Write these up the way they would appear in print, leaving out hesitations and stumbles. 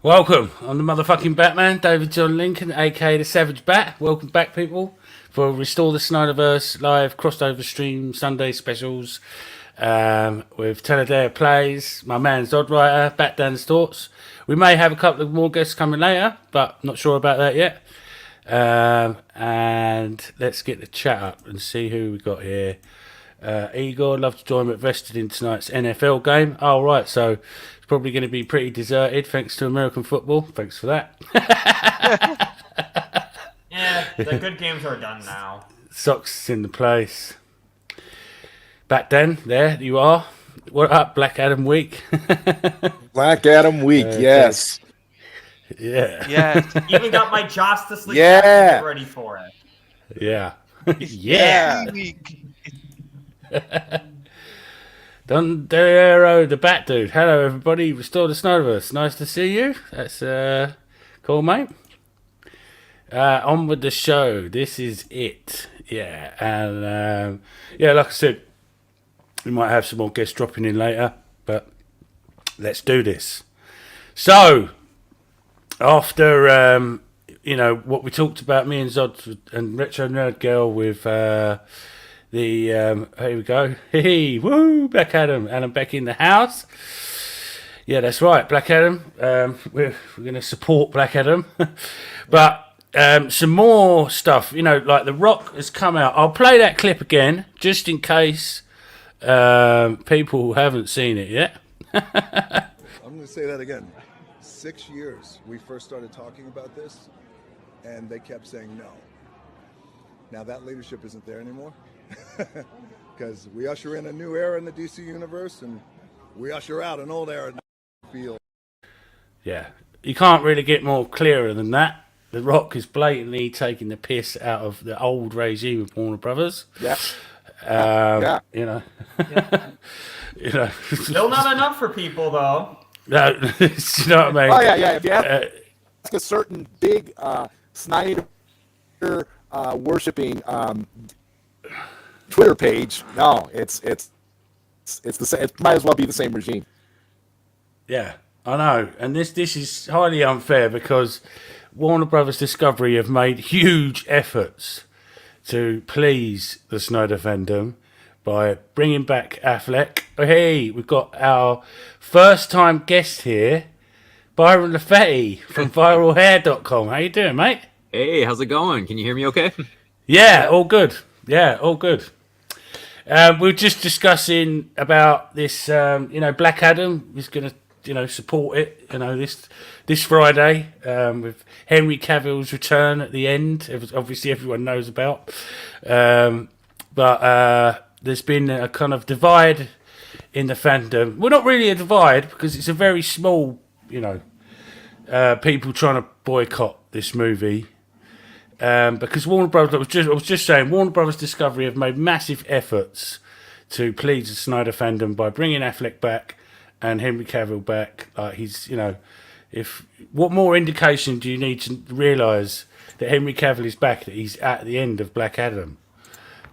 Welcome. I'm the motherfucking Batman, David John Lincoln, aka the Savage Bat. Welcome back, people, for Restore the Snyderverse live crossover stream Sunday specials with Teledare Plays, my man Zodwriter, Bat Dan's Thoughts. We may have a couple of more guests coming later, but not sure about that yet. And let's get the chat up and see who we got here. Igor, love to join, but vested in tonight's NFL game. Oh, right, so it's probably going to be pretty deserted thanks to American football. Thanks for that. Yeah, the good games are done now. Socks in the place. Back then, there you are. What up, Black Adam Week? Black Adam Week, yes. Yeah. Yeah. Even got my Justice League Yeah. to get ready for it. Yeah. Yeah. Dondero, the Bat Dude. Hello, everybody. Restore the Snyderverse. Nice to see you. That's cool, mate. On with the show. This is it. Yeah. And yeah, like I said, we might have some more guests dropping in later, but let's do this. So, after what we talked about, me and Zod and Retro Nerd Girl with here we go. Hey, woo, Black Adam, and I'm back in the house. Yeah, that's right, Black Adam. We're going to support Black Adam, but some more stuff. Like The Rock has come out. I'll play that clip again just in case people haven't seen it yet. I'm going to say that again. 6 years we first started talking about this, and they kept saying no. Now that leadership isn't there anymore, because we usher in a new era in the DC universe, and we usher out an old era in the field. Yeah, you can't really get more clearer than that. The Rock is blatantly taking the piss out of the old regime of Warner Brothers. Yeah. Yeah. Still not enough for people, though. No, you know what I mean? Oh, yeah. If you ask a certain big Snyder worshipping Twitter page, no, it's the same. It might as well be the same regime. Yeah, I know. And this is highly unfair because Warner Brothers Discovery have made huge efforts to please the Snyder fandom by bringing back Affleck. Oh, hey, we've got our first-time guest here, Byron Lafetti from ViralHair.com. How you doing, mate? Hey, how's it going? Can you hear me okay? Yeah, all good. Yeah, all good. We're just discussing about this, Black Adam is going to, support it, this Friday with Henry Cavill's return at the end. Obviously, everyone knows about. But there's been a kind of divide in the fandom. Well, not really a divide because it's a very small, people trying to boycott this movie. Because Warner Brothers, I was just saying, Warner Brothers Discovery have made massive efforts to please the Snyder fandom by bringing Affleck back and Henry Cavill back. Like what more indication do you need to realise that Henry Cavill is back? That he's at the end of Black Adam.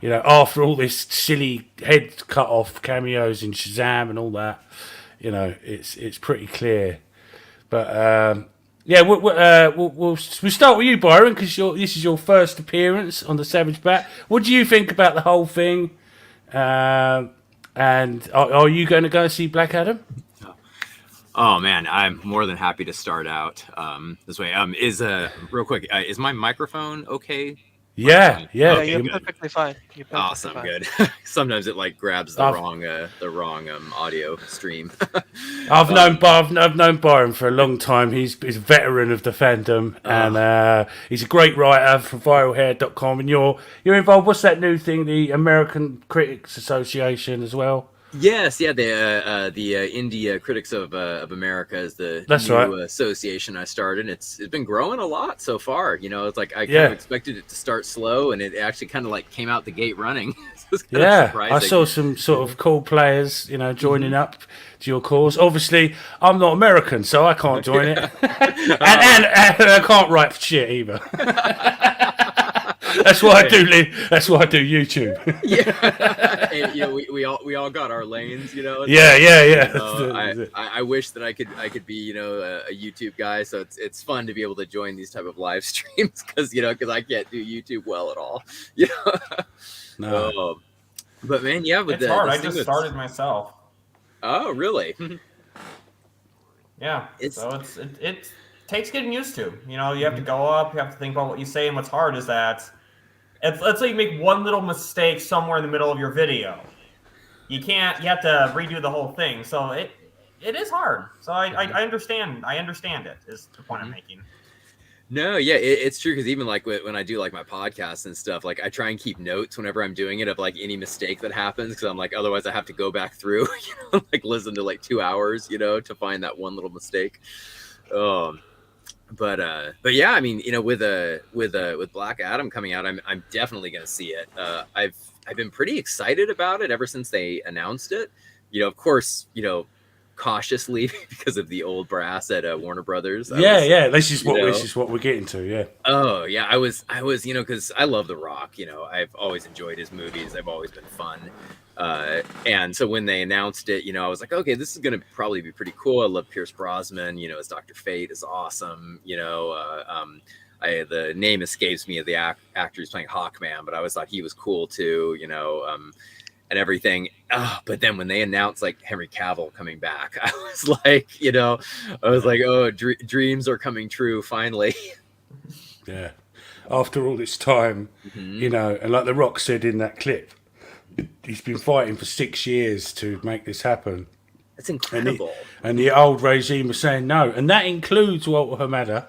After all this silly head cut off cameos in Shazam and all that, it's pretty clear. But yeah, we'll start with you, Byron, because this is your first appearance on the Savage Bat. What do you think about the whole thing? And are you going to go see Black Adam? Oh man, I'm more than happy to start out this way. Real quick, is my microphone okay? Yeah, Yeah, you're perfectly fine. Awesome, good. Sometimes it grabs the wrong audio stream. I've known Byron for a long time. He's a veteran of the fandom, and he's a great writer for ViralHair.com. And you're involved. What's that new thing? The American Critics Association as well. Yes, yeah, the Indie Critics of America is the new association I started. It's been growing a lot so far. It's I kind of expected it to start slow, and it actually kind of came out the gate running. I saw some sort of cool players, joining up to your cause. Obviously, I'm not American, so I can't join it, and I can't write for shit either. That's why I do. That's why I do YouTube. Yeah, and, we all got our lanes, It's Yeah, like, yeah. I wish that I could be a YouTube guy, so it's fun to be able to join these type of live streams because I can't do YouTube well at all. No. But man, It's hard. I just started myself. Oh, really? Yeah. So it takes getting used to. You have to go up. You have to think about what you say. And what's hard is that let's say you make one little mistake somewhere in the middle of your video. You have to redo the whole thing. So it is hard. So I understand. I understand it is the point I'm making. No, yeah, it's true because even like when I do like my podcasts and stuff, like I try and keep notes whenever I'm doing it of like any mistake that happens because I'm like otherwise I have to go back through, like listen to like 2 hours, to find that one little mistake. But yeah, I mean, with Black Adam coming out, I'm definitely gonna see it. I've been pretty excited about it ever since they announced it. Of course, cautiously because of the old brass at Warner Brothers. This is what we're getting to. Yeah. Oh yeah, I was because I love The Rock. I've always enjoyed his movies. They've always been fun. And so when they announced it, I was like, okay, this is gonna probably be pretty cool. I love Pierce Brosnan. As Dr. Fate is awesome. The name escapes me of the actor who's playing Hawkman, but I always thought he was cool too. And everything. But then when they announced like Henry Cavill coming back, I was like, oh, dreams are coming true finally. Yeah. After all this time, and like The Rock said in that clip, he's been fighting for 6 years to make this happen. That's incredible. And the old regime was saying no, and that includes Walter Hamada.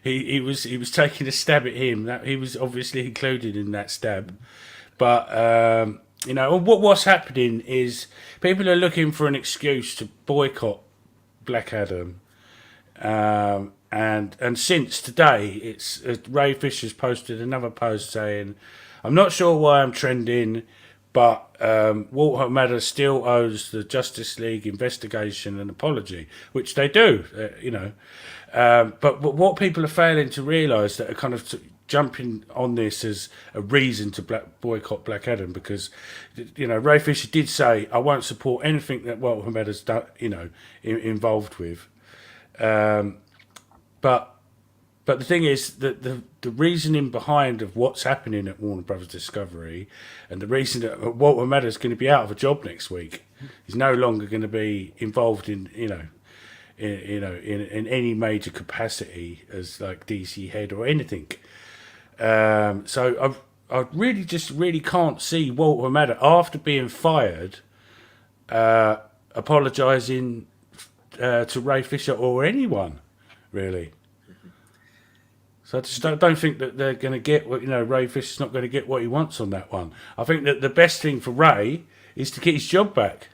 He was taking a stab at him. That he was obviously included in that stab. But, what's happening is people are looking for an excuse to boycott Black Adam. And since today, it's Ray Fisher's posted another post saying, I'm not sure why I'm trending, but Walter Hamada still owes the Justice League investigation an apology, which they do, But what people are failing to realise that are kind of jumping on this as a reason to boycott Black Adam because, Ray Fisher did say, I won't support anything that Walter Hamada's done, involved with. But the thing is that the reasoning behind of what's happening at Warner Brothers Discovery and the reason that Walter Hamada is going to be out of a job next week, he's no longer going to be involved in any major capacity as like DC head or anything. So I really can't see Walter Hamada after being fired apologising to Ray Fisher or anyone really. So I just don't think that they're going to get what Ray Fisher's not going to get what he wants on that one. I think that the best thing for Ray is to get his job back.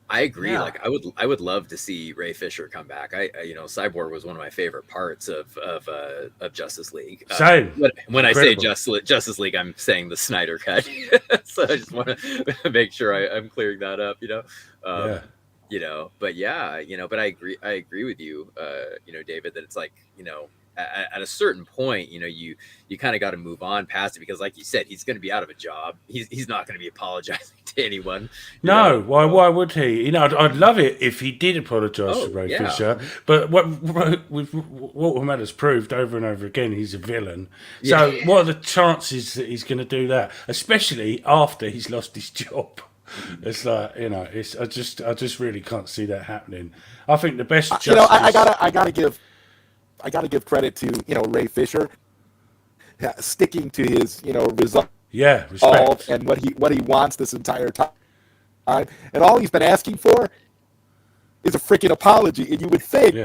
I agree. Yeah. Like I would love to see Ray Fisher come back. Cyborg was one of my favorite parts of Justice League. Same. When I say Justice League, I'm saying the Snyder cut. So I just want to make sure I'm clearing that up. But yeah, but I agree with you, David, that it's like, at a certain point, you kind of got to move on past it because, like you said, he's going to be out of a job. He's not going to be apologizing to anyone. No, why would he? I'd love it if he did apologise to Ray Fisher. But what Walter Hamada's proved over and over again, he's a villain. So what are the chances that he's going to do that, especially after he's lost his job? It's like I just really can't see that happening. I think the best justice. I gotta give credit to Ray Fisher sticking to his resolve. Yeah, respect. And what he wants this entire time, and all he's been asking for is a freaking apology. And you would think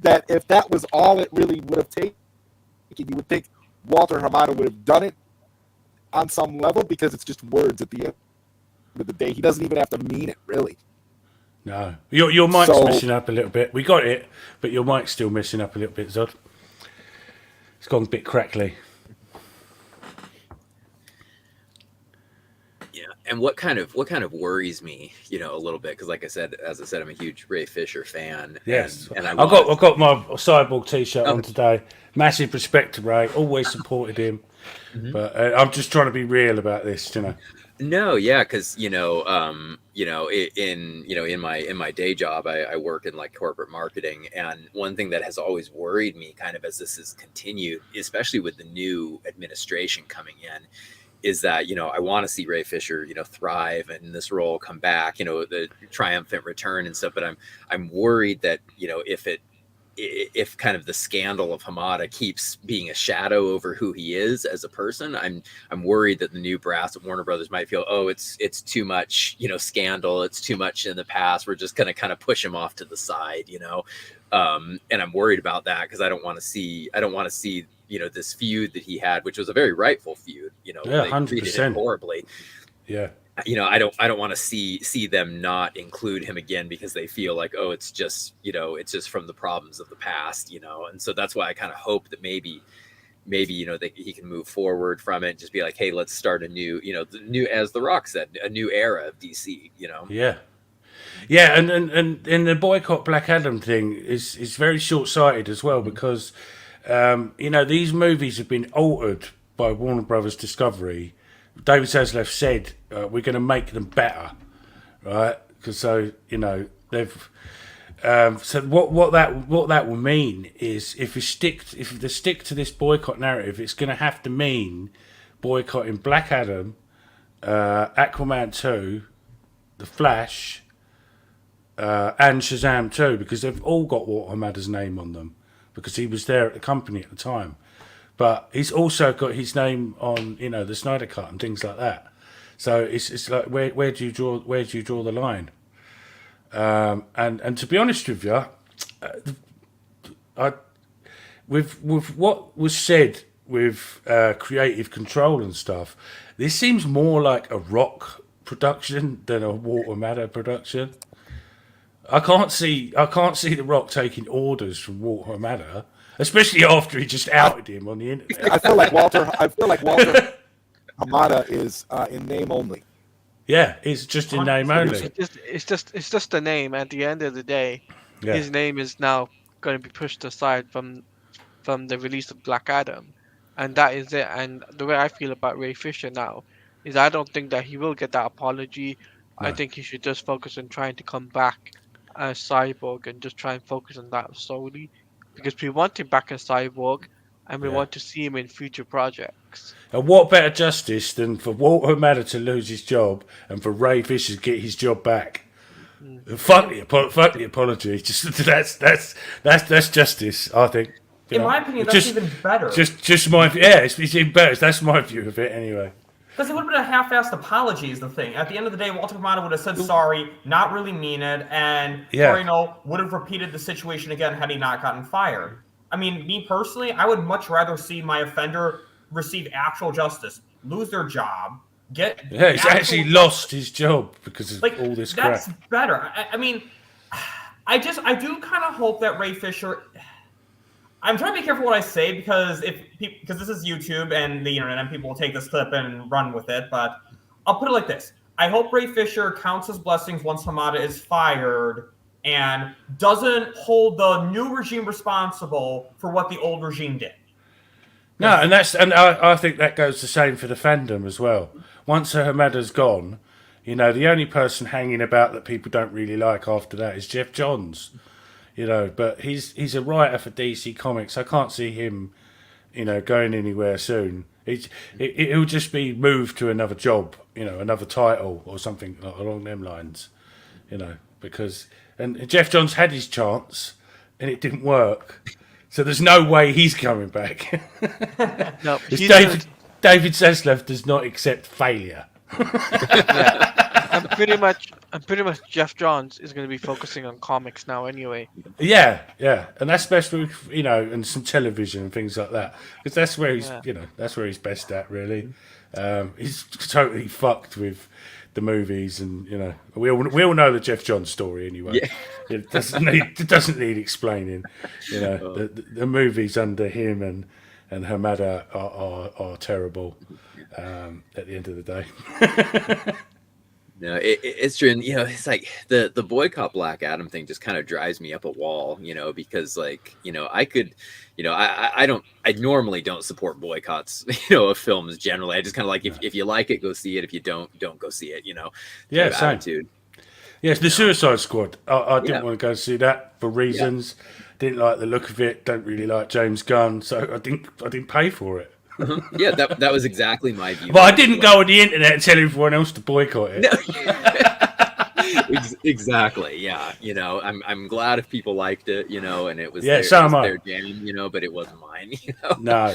that if that was all it really would have taken, you would think Walter Hamada would have done it on some level because it's just words at the end of the day. He doesn't even have to mean it, really. No. Your mic's messing up a little bit. We got it, but your mic's still messing up a little bit, Zod. It's gone a bit crackly. Yeah. and what kind of worries me, a little bit, because like I said, I'm a huge Ray Fisher fan. Yes, and I've got my Cyborg T-shirt on today. Massive respect to Ray, always supported him, but I'm just trying to be real about this, No, yeah, because in my day job, I work in like corporate marketing, and one thing that has always worried me, kind of as this has continued, especially with the new administration coming in, is that I want to see Ray Fisher thrive and in this role, come back, the triumphant return and stuff. But I'm worried that if kind of the scandal of Hamada keeps being a shadow over who he is as a person, I'm worried that the new brass at Warner Brothers might feel, oh, it's too much, scandal. It's too much in the past. We're just going to kind of push him off to the side, and I'm worried about that because I don't want to see this feud that he had, which was a very rightful feud, Yeah, they 100%. treated him horribly. Yeah. I don't want to see them not include him again because they feel like, oh, it's just from the problems of the past, and so that's why I kind of hope that maybe that he can move forward from it and just be like, hey, let's start a new, as The Rock said, a new era of DC, Yeah. Yeah, and the boycott Black Adam thing is very short-sighted as well because, these movies have been altered by Warner Brothers Discovery. David Zaslav said we're going to make them better, right? Because they've so what that will mean is if they stick to this boycott narrative, it's going to have to mean boycotting Black Adam, Aquaman 2, The Flash, and Shazam 2 because they've all got Walter Hamada's name on them because he was there at the company at the time. But he's also got his name on, the Snyder Cut and things like that. So it's like where do you draw the line? And to be honest with you, with what was said with creative control and stuff, this seems more like a Rock production than a Walter Hamada production. I can't see The Rock taking orders from Walter Hamada. Especially after he just outed him on the internet. I feel like Walter Hamada is in name only. Yeah, it's just in name only. It's just a name. At the end of the day, his name is now going to be pushed aside from the release of Black Adam, and that is it. And the way I feel about Ray Fisher now is I don't think that he will get that apology. No. I think he should just focus on trying to come back as Cyborg and just try and focus on that solely. Because we want him back as Cyborg, and we want to see him in future projects. And what better justice than for Walter Hamada to lose his job and for Ray Fisher to get his job back? Fuck the apology. Just that's justice, I think. In my opinion, that's even better. Just my it's even better. That's my view of it anyway. Because it would have been a half-assed apology is the thing. At the end of the day, Walter Hamada would have said sorry, not really mean it, and would have repeated the situation again had he not gotten fired. I mean, me personally, I would much rather see my offender receive actual justice, lose their job, he's actually lost his job because of all this crap. That's better. I mean, I do kind of hope that Ray Fisher... I'm trying to be careful what I say because this is YouTube and the internet and people will take this clip and run with it, but I'll put it like this. I hope Ray Fisher counts his blessings once Hamada is fired and doesn't hold the new regime responsible for what the old regime did. No, and I think that goes the same for the Fandom as well. Once Hamada's gone, the only person hanging about that people don't really like after that is Jeff Johns. But he's a writer for DC Comics. I can't see him, going anywhere soon. He'll just be moved to another job, another title or something along them lines, because Jeff Johns had his chance and it didn't work. So there's no way he's coming back. No, David Zaslav does not accept failure. I'm pretty much Jeff Johns is going to be focusing on comics now anyway. Yeah, and that's best with and some television and things like that because that's where he's that's where he's best at really. He's totally fucked with the movies and we all know the Jeff Johns story anyway. Yeah. It doesn't need explaining. The movies under him and Hamada are terrible at the end of the day. No, it's true. And, it's like the boycott Black Adam thing just kind of drives me up a wall, because like, I could, I normally don't support boycotts, of films generally. I just kind of like, if you like it, go see it. If you don't go see it, Yeah, kind of same. attitude. Yes, the Suicide Squad. I didn't want to go see that for reasons. Didn't like the look of it. Don't really like James Gunn, so I didn't pay for it. Yeah, that was exactly my view. But I didn't go on the internet and tell everyone else to boycott it. No. Exactly. Yeah. I'm glad if people liked it, and it was their jam, but it wasn't mine. No,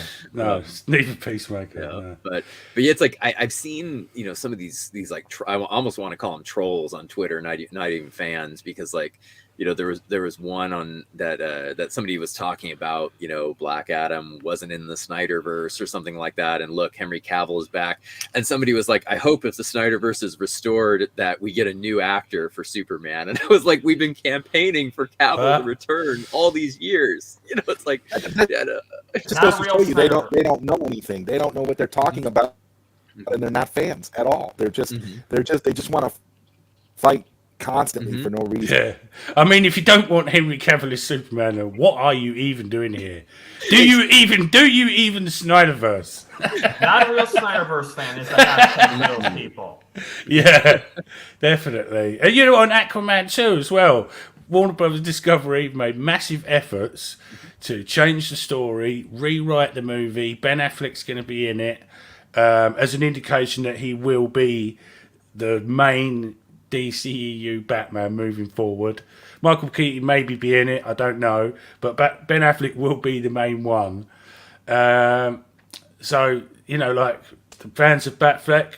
neither Peacemaker. No. But yeah, it's like I've seen some of these like I almost want to call them trolls on Twitter, not even fans, because like there was one on that somebody was talking about, Black Adam wasn't in the Snyderverse or something like that, and look, Henry Cavill is back, and somebody was like, I hope if the Snyderverse is restored that we get a new actor for Superman, and I was like, we've been campaigning for Cavill to return all these years, it's like it just goes to show you they don't know anything, they don't know what they're talking about, and they're not fans at all. They just want to fight constantly for no reason. Yeah, I mean, if you don't want Henry Cavill as Superman, then what are you even doing here? Do you even the Snyderverse? Not a real Snyderverse fan is the hashtag of those people. Yeah, definitely. And on Aquaman 2 as well, Warner Brothers Discovery made massive efforts to change the story, rewrite the movie. Ben Affleck's going to be in it as an indication that he will be the main DCEU Batman moving forward. Michael Keaton maybe be in it, I don't know, but Ben Affleck will be the main one. So like the fans of Batfleck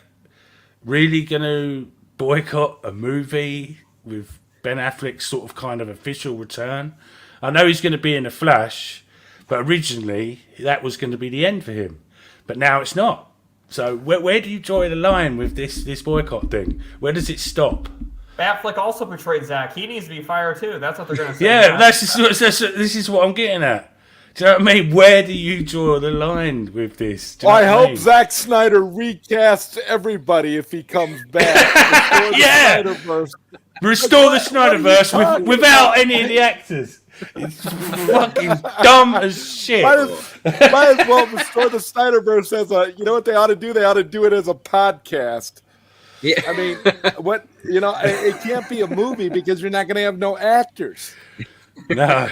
really going to boycott a movie with Ben Affleck's sort of kind of official return. I know he's going to be in The Flash, but originally that was going to be the end for him, but now it's not. So where do you draw the line with this boycott thing? Where does it stop? Batfleck also portrayed Zach. He needs to be fired too. That's what they're going to say. Yeah, this is what I'm getting at. Do you know what I mean? Where do you draw the line with this? I hope Zack Snyder recasts everybody if he comes back. Restore the Snyderverse without any of the actors. It's fucking dumb as shit. Might as well restore the Snyderverse as you know what they ought to do? They ought to do it as a podcast. Yeah. I mean, it can't be a movie because you're not going to have no actors. No.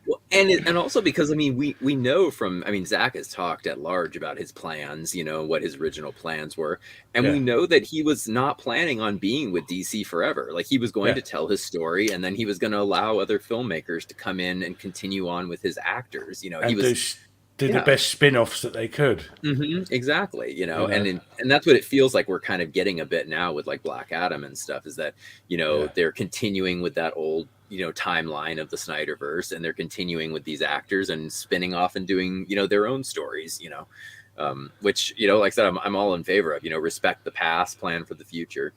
Well, and also because we know from Zach has talked at large about his plans, what his original plans were, and we know that he was not planning on being with DC forever. Like he was going to tell his story, and then he was going to allow other filmmakers to come in and continue on with his actors. He was do the best spin-offs that they could. Mm-hmm, exactly. And that's what it feels like we're kind of getting a bit now with like Black Adam and stuff. Is that they're continuing with that old timeline of the Snyderverse, and they're continuing with these actors and spinning off and doing their own stories, which like I said, I'm all in favor of. Respect the past, plan for the future.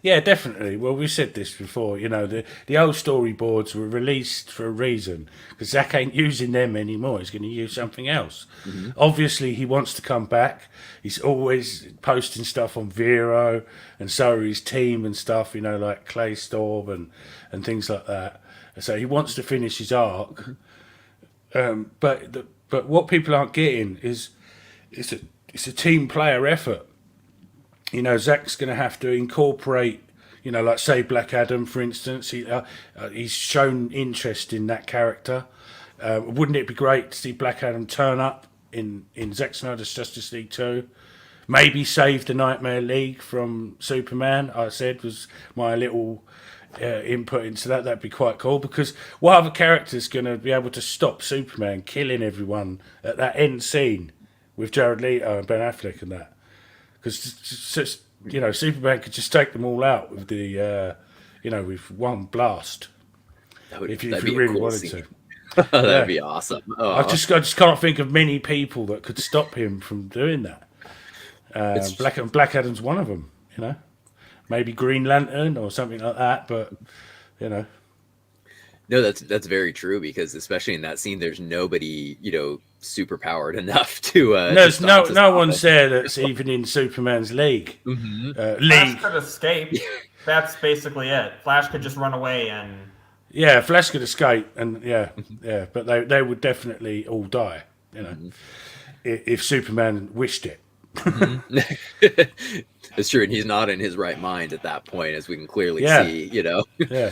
Yeah, definitely. Well, we said this before. The old storyboards were released for a reason, because Zack ain't using them anymore. He's going to use something else. Mm-hmm. Obviously, he wants to come back. He's always posting stuff on Vero, and so are his team and stuff. Like Clay Storm and things like that. So he wants to finish his arc. But what people aren't getting is it's a team player effort. Zack's going to have to incorporate, like say Black Adam, for instance. He's shown interest in that character. Wouldn't it be great to see Black Adam turn up in Zack Snyder's Justice League 2? Maybe save the Nightmare League from Superman, I said, was my little input into that. That'd be quite cool, because what other character's going to be able to stop Superman killing everyone at that end scene with Jared Leto and Ben Affleck and that? Because Superman could just take them all out with the with one blast. If you really cool wanted scene. To. That'd be awesome. Oh. I just can't think of many people that could stop him from doing that. Black Adam's one of them. Maybe Green Lantern or something like that. But No, that's very true, because especially in that scene, there's nobody super powered enough to. No one's there that's even in Superman's league. Flash could escape. That's basically it. Flash could just run away and. Yeah, Flash could escape, and but they would definitely all die. You know, if Superman wished it. It's true, and he's not in his right mind at that point, as we can clearly see. You know. Yeah.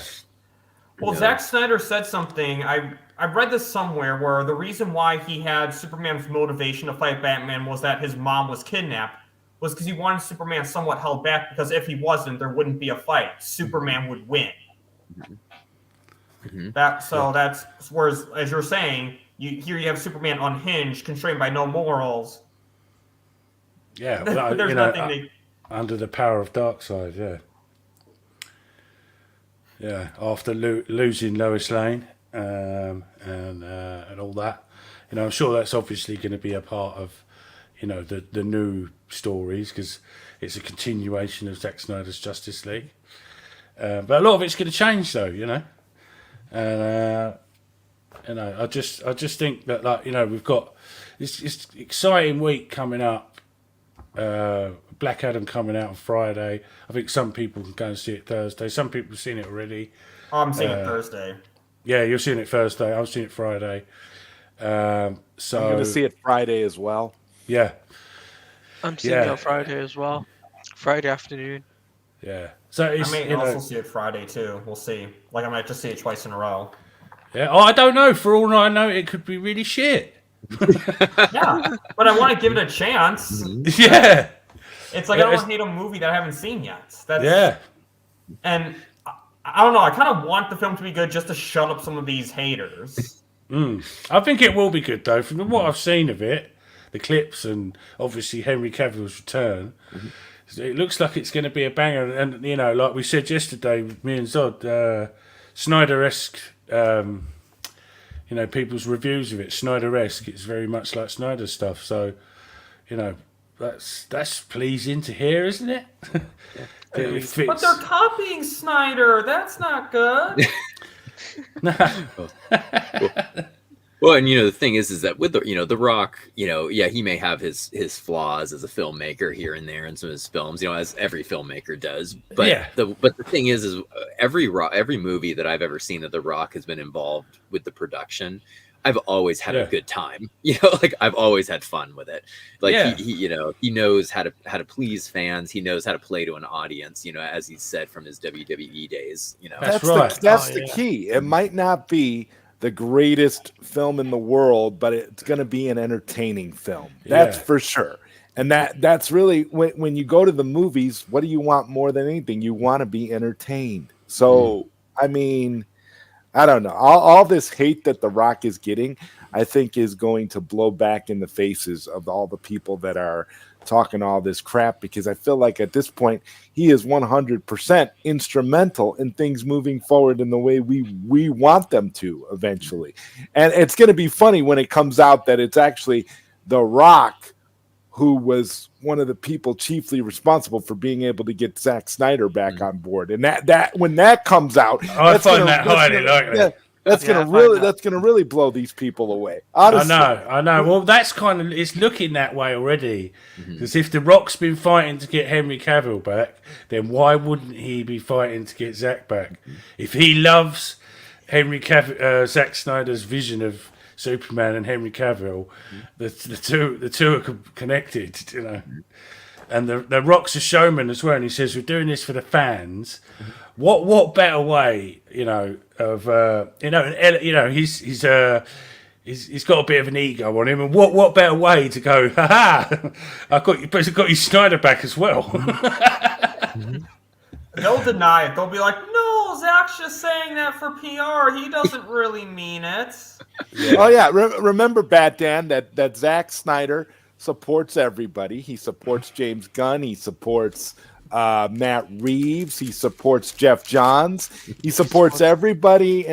Well, Zack Snyder said something. I read this somewhere where the reason why he had Superman's motivation to fight Batman was that his mom was kidnapped, was because he wanted Superman somewhat held back, because if he wasn't, there wouldn't be a fight. Superman would win. That's whereas, as you're saying, here you have Superman unhinged, constrained by no morals. Yeah, well, there's nothing under the power of Darkseid. Yeah, after losing Lois Lane and all that, I'm sure that's obviously going to be a part of, the new stories, because it's a continuation of Zack Snyder's Justice League. But a lot of it's going to change, though, and I just think that we've got this exciting week coming up. Black Adam coming out on Friday. I think some people can go and see it Thursday. Some people have seen it already. Oh, I'm seeing it Thursday. Yeah, you're seeing it Thursday. I'm seeing it Friday. So I'm going to see it Friday as well. Yeah. I'm seeing it on Friday as well. Friday afternoon. Yeah. So I may also see it Friday too. We'll see. Like, I might just see it twice in a row. Yeah. Oh, I don't know. For all I know, it could be really shit. Yeah, but I want to give it a chance. Yeah. It's like I don't hate a movie that I haven't seen yet. And I don't know. I kind of want the film to be good just to shut up some of these haters. I think it will be good, though. From what I've seen of it, the clips, and obviously Henry Cavill's return, it looks like it's going to be a banger. And, like we said yesterday with me and Zod, Snyder-esque, people's reviews of it, Snyder-esque. It's very much like Snyder stuff. So, that's pleasing to hear, isn't it? But they're copying Snyder. That's not good. Well, and the thing is that with The Rock, he may have his flaws as a filmmaker here and there in some of his films, as every filmmaker does. But the thing is every movie that I've ever seen that The Rock has been involved with the production, I've always had a good time. I've always had fun with it. He knows how to please fans. He knows how to play to an audience. As he said from his WWE days. That's right. That's the key. It might not be the greatest film in the world, but it's going to be an entertaining film. That's for sure. And that's really when you go to the movies, what do you want more than anything? You want to be entertained. So, I mean, I don't know. All this hate that The Rock is getting, I think is going to blow back in the faces of all the people that are talking all this crap, because I feel like at this point he is 100% instrumental in things moving forward in the way we want them to eventually. And it's going to be funny when it comes out that it's actually The Rock who was one of the people chiefly responsible for being able to get Zack Snyder back on board. And that when that comes out, I find that highly likely. That's gonna really blow these people away. Honestly. I know. Well, that's it's looking that way already. Because if The Rock's been fighting to get Henry Cavill back, then why wouldn't he be fighting to get Zack back? If he loves Zack Snyder's vision of Superman and Henry Cavill, the two are connected, And the Rock's a showman as well, and he says we're doing this for the fans. What better way, he's got a bit of an ego on him, and what better way to go? I got you Snyder back as well. They'll deny it. They'll be like, no, Zack's just saying that for PR. He doesn't really mean it. Oh yeah, remember, Bat Dan, that Zack Snyder supports everybody. He supports James Gunn. He supports Matt Reeves. He supports Jeff Johns. He supports everybody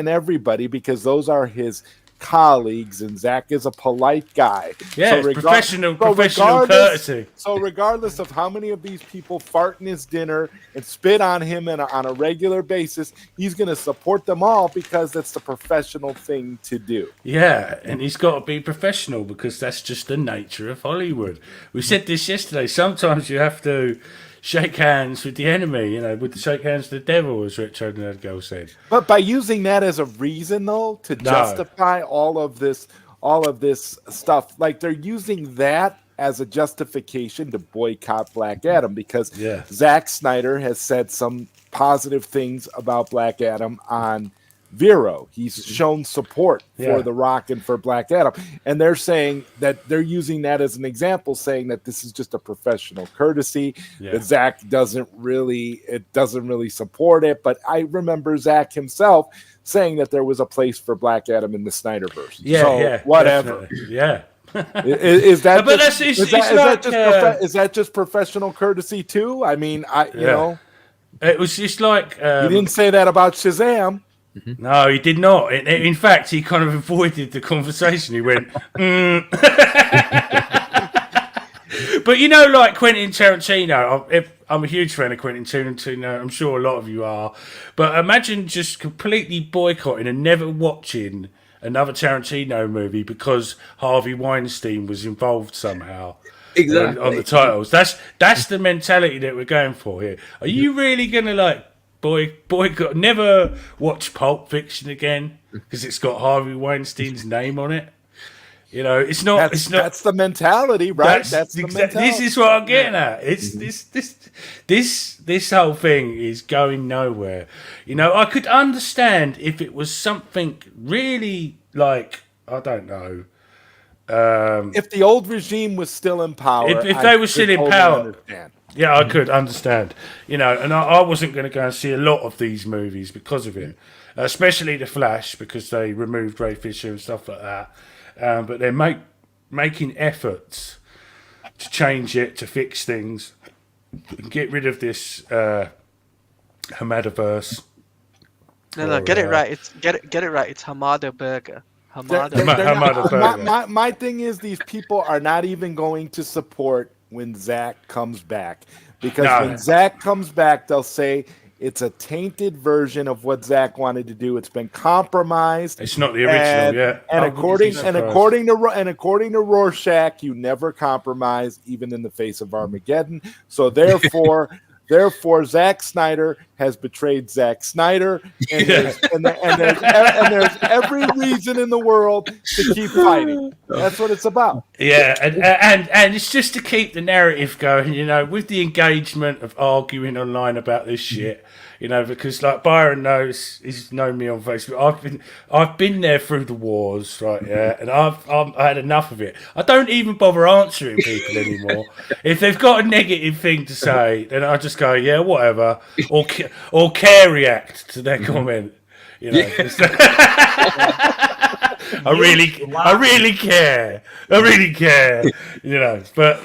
because those are his colleagues, and Zack is a polite guy. Yeah, so professional courtesy. So regardless of how many of these people fart in his dinner and spit on him on a regular basis, he's going to support them all because that's the professional thing to do. Yeah, and he's got to be professional because that's just the nature of Hollywood. We said this yesterday. Sometimes you have to shake hands with the enemy, shake hands with the devil, as Richard Nerdgirl said. But by using that as a reason, though, to justify all of this stuff, like they're using that as a justification to boycott Black Adam because Zack Snyder has said some positive things about Black Adam on Vero. He's shown support for The Rock and for Black Adam, and they're saying that they're using that as an example, saying that this is just a professional courtesy. That Zack doesn't really support it. But I remember Zack himself saying that there was a place for Black Adam in the Snyderverse. Whatever. Definitely. Yeah. Is that but is that just professional courtesy too? I mean, it was just like you didn't say that about Shazam. No, he did not. In fact, he kind of avoided the conversation. He went, But like Quentin Tarantino, I'm a huge fan of Quentin Tarantino. I'm sure a lot of you are. But imagine just completely boycotting and never watching another Tarantino movie because Harvey Weinstein was involved somehow. Exactly. On the titles. That's the mentality that we're going for here. Are you really going to boycott, never watch Pulp Fiction again because it's got Harvey Weinstein's name on it? It's not. That's the mentality, right? That's the mentality. This is what I'm getting at. It's this whole thing is going nowhere. I could understand if it was something really like, I don't know. If the old regime was still in power, if they were still in power. Yeah, I could understand, and I wasn't going to go and see a lot of these movies because of it, especially The Flash, because they removed Ray Fisher and stuff like that. But they're making efforts to change it, to fix things, and get rid of this Hamadaverse. No, get it right. Get it right. It's Hamada Burger. My thing is, these people are not even going to support when Zack comes back, because when Zack comes back, they'll say it's a tainted version of what Zack wanted to do. It's been compromised. It's not the original, And according to Rorschach, you never compromise, even in the face of Armageddon. So therefore. Therefore, Zack Snyder has betrayed Zack Snyder, and there's every reason in the world to keep fighting. That's what it's about. Yeah, and it's just to keep the narrative going, with the engagement of arguing online about this shit. Because like Byron knows, he's known me on Facebook. I've been there through the wars, right? Yeah, and I've had enough of it. I don't even bother answering people anymore. If they've got a negative thing to say, then I just go, yeah, whatever, or care react to their comment. I really care. But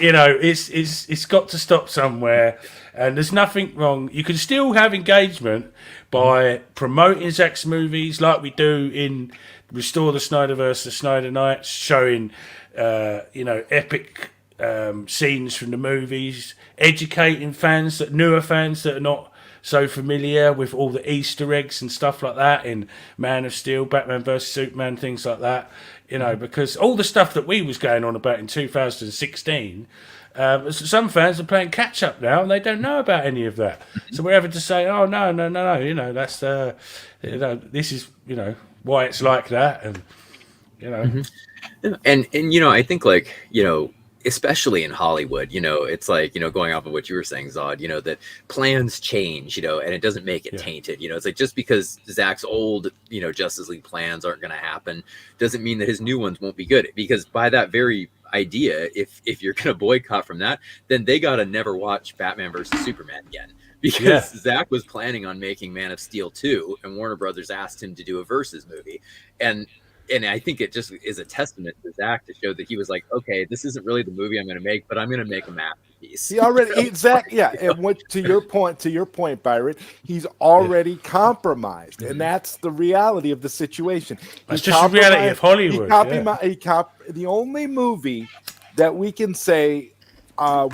it's got to stop somewhere. And there's nothing wrong. You can still have engagement by promoting Zack's movies like we do in Restore the Snyderverse, the Snyder Nights, showing, epic scenes from the movies, educating newer fans that are not so familiar with all the Easter eggs and stuff like that in Man of Steel, Batman vs Superman, things like that. Because all the stuff that we was going on about in 2016. Some fans are playing catch up now, and they don't know about any of that. So we're having to say, "Oh no, that's this is why it's like that," and and I think especially in Hollywood, it's like going off of what you were saying, Zod, that plans change, and it doesn't make it tainted. It's like just because Zack's old Justice League plans aren't going to happen doesn't mean that his new ones won't be good, because by that very idea, if you're gonna boycott from that, then they gotta never watch Batman versus Superman again, because Zack was planning on making Man of Steel 2, and Warner Brothers asked him to do a versus movie, and and I think it just is a testament to Zach to show that he was like, okay, this isn't really the movie I'm going to make, but I'm going to make a masterpiece. He already, Zach, yeah. And what to your point, Byron, he's already compromised, and that's the reality of the situation. That's just the reality of Hollywood. The only movie that we can say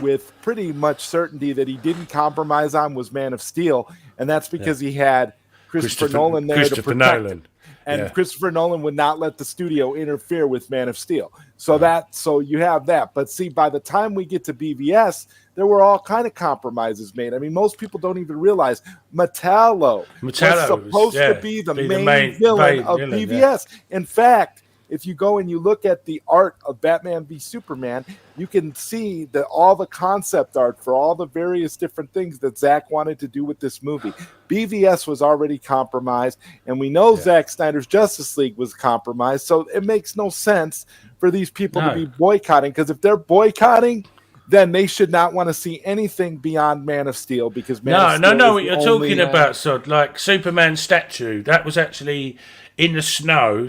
with pretty much certainty that he didn't compromise on was Man of Steel, and that's because he had Christopher Nolan there to protect him. And Christopher Nolan would not let the studio interfere with Man of Steel. So you have that. But see, by the time we get to BVS, there were all kind of compromises made. I mean, most people don't even realize Metallo was supposed to be the main villain of BVS. Yeah. In fact, if you go and you look at the art of Batman v Superman, you can see that all the concept art for all the various different things that Zack wanted to do with this movie. BVS was already compromised, and we know Zack Snyder's Justice League was compromised, so it makes no sense for these people to be boycotting, because if they're boycotting, then they should not want to see anything beyond Man of Steel, because Man of Steel what you're talking about, Sod, like Superman's statue, that was actually in the snow.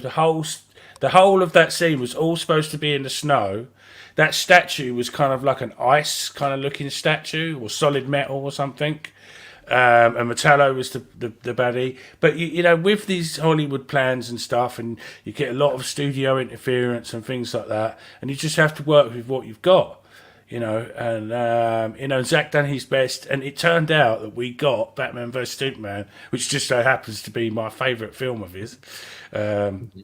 The whole of that scene was all supposed to be in the snow. That statue was kind of like an ice kind of looking statue, or solid metal or something. And Metallo was the baddie. But, you know, with these Hollywood plans and stuff, and you get a lot of studio interference and things like that, and you just have to work with what you've got. You know, and, you know, Zack done his best, and it turned out that we got Batman vs. Superman, which just so happens to be my favourite film of his. You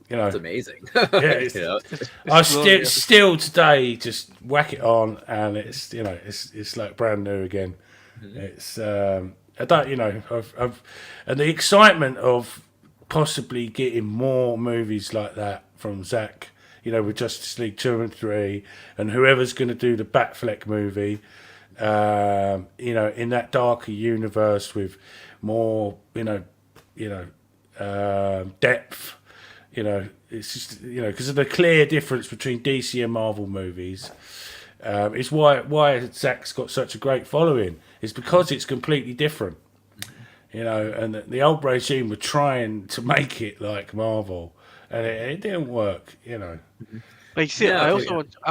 know, it's amazing. I still today just whack it on, and it's, you know, it's like brand new again. Mm-hmm. It's, I don't, you know, and the excitement of possibly getting more movies like that from Zack. You know, with Justice League 2 and 3, and whoever's going to do the Batfleck movie, you know, in that darker universe with more, depth. You know, it's just, you know, because of the clear difference between DC and Marvel movies. It's why Zack's got such a great following. It's because it's completely different. You know, and the old regime were trying to make it like Marvel. And it didn't work, you know. Like, see, I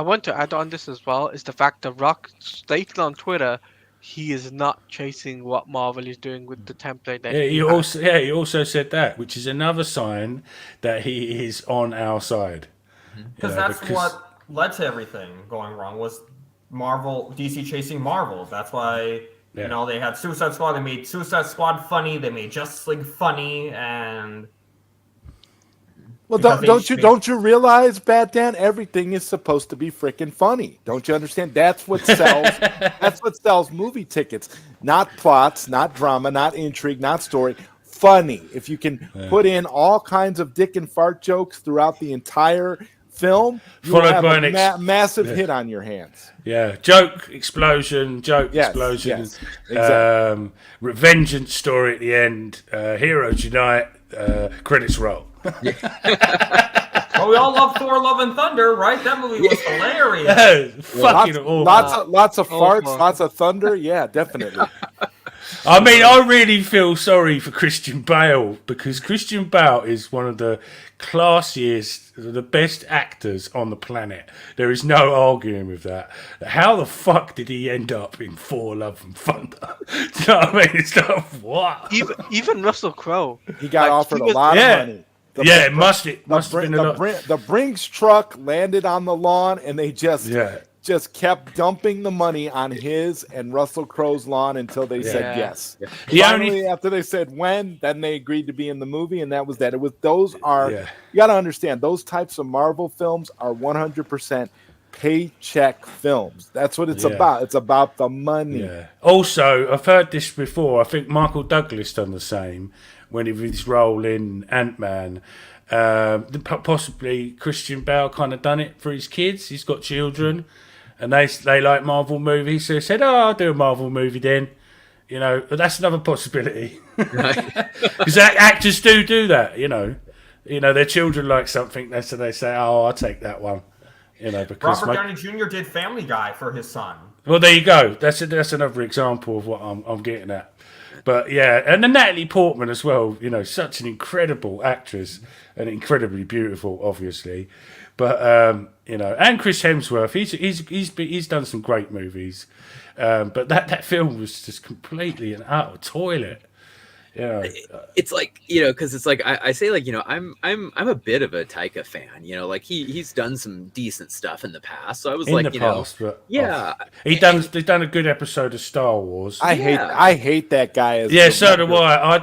want to add on this as well, is the fact that Rock stated on Twitter he is not chasing what Marvel is doing with the template. That he also said that, which is another sign that he is on our side. Because what led to everything going wrong was DC chasing Marvel. That's why you know, they had Suicide Squad. They made Suicide Squad funny. They made Justice League funny, and. Well, don't you realize, Bad Dan? Everything is supposed to be freaking funny. Don't you understand? That's what sells. That's what sells movie tickets. Not plots, not drama, not intrigue, not story. Funny. If you can put in all kinds of dick and fart jokes throughout the entire film, you will have a massive hit on your hands. Yeah, joke explosion. Yes, exactly. Revengeance story at the end. Heroes unite. Credits roll. Well, we all love Thor: Love and Thunder, right? That movie was hilarious. Fucking awful. Lots of farts, lots of thunder. Yeah, definitely. I mean, I really feel sorry for Christian Bale, because Christian Bale is one of the classiest, the best actors on the planet. There is no arguing with that. How the fuck did he end up in Thor: Love and Thunder? Do you know what I mean? It's like, what? Even Russell Crowe. He got offered a lot of money. It must have been a lot. The Brinks truck landed on the lawn, and they just kept dumping the money on his and Russell Crowe's lawn until they said yes. Yeah. Finally, after they said when, then they agreed to be in the movie, and that was that. You got to understand, those types of Marvel films are 100% paycheck films. That's what it's about. It's about the money. Yeah. Also, I've heard this before. I think Michael Douglas done the same when he was his role in Ant-Man. Possibly Christian Bale kind of done it for his kids. He's got children, and they like Marvel movies, so he said, I'll do a Marvel movie then. You know, but that's another possibility. Because actors do that, you know. You know, their children like something, so they say, I'll take that one. You know, because Robert Downey Jr. did Family Guy for his son. Well, there you go. That's another example of what I'm getting at. But yeah, and then Natalie Portman as well. You know, such an incredible actress and incredibly beautiful, obviously. But you know, and Chris Hemsworth, he's done some great movies. But that film was just completely an utter toilet. You know, it's like, you know, because it's like I say, like, you know, I'm a bit of a Taika fan. You know, like he's done some decent stuff in the past. So I was in like, the you past, know, but yeah, he's done a good episode of Star Wars. I hate that guy. As so do I. I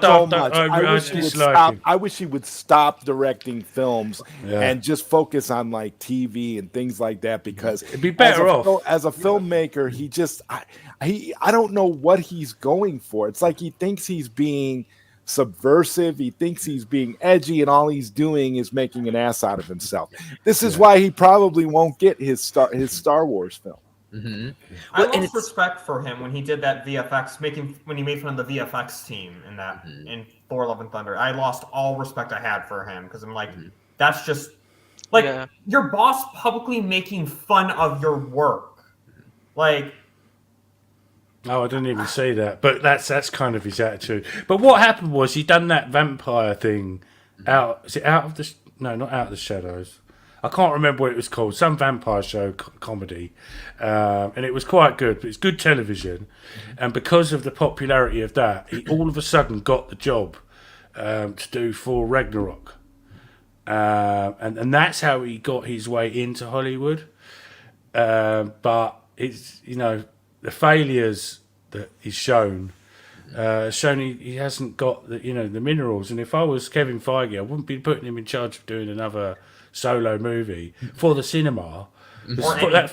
dislike him. I wish he would stop directing films and just focus on like TV and things like that, because it'd be better off as a filmmaker. He just I don't know what he's going for. It's like he thinks he's being subversive, he thinks he's being edgy, and all he's doing is making an ass out of himself. This is why he probably won't get his Star Wars film. Mm-hmm. I lost respect for him when he did that VFX, when he made fun of the VFX team in that in Thor: Love and Thunder. I lost all respect I had for him, because I'm like, that's just like your boss publicly making fun of your work, like. Oh, I didn't even see that, but that's kind of his attitude. But what happened was he done that vampire thing out. Is it Out of the? No, not Out of the Shadows. I can't remember what it was called. Some vampire show comedy, and it was quite good. But it's good television, and because of the popularity of that, he all of a sudden got the job to do for Ragnarok, and that's how he got his way into Hollywood. But it's, you know, the failures that he's shown he hasn't got the, you know, the minerals. And if I was Kevin Feige, I wouldn't be putting him in charge of doing another solo movie for the cinema. Or that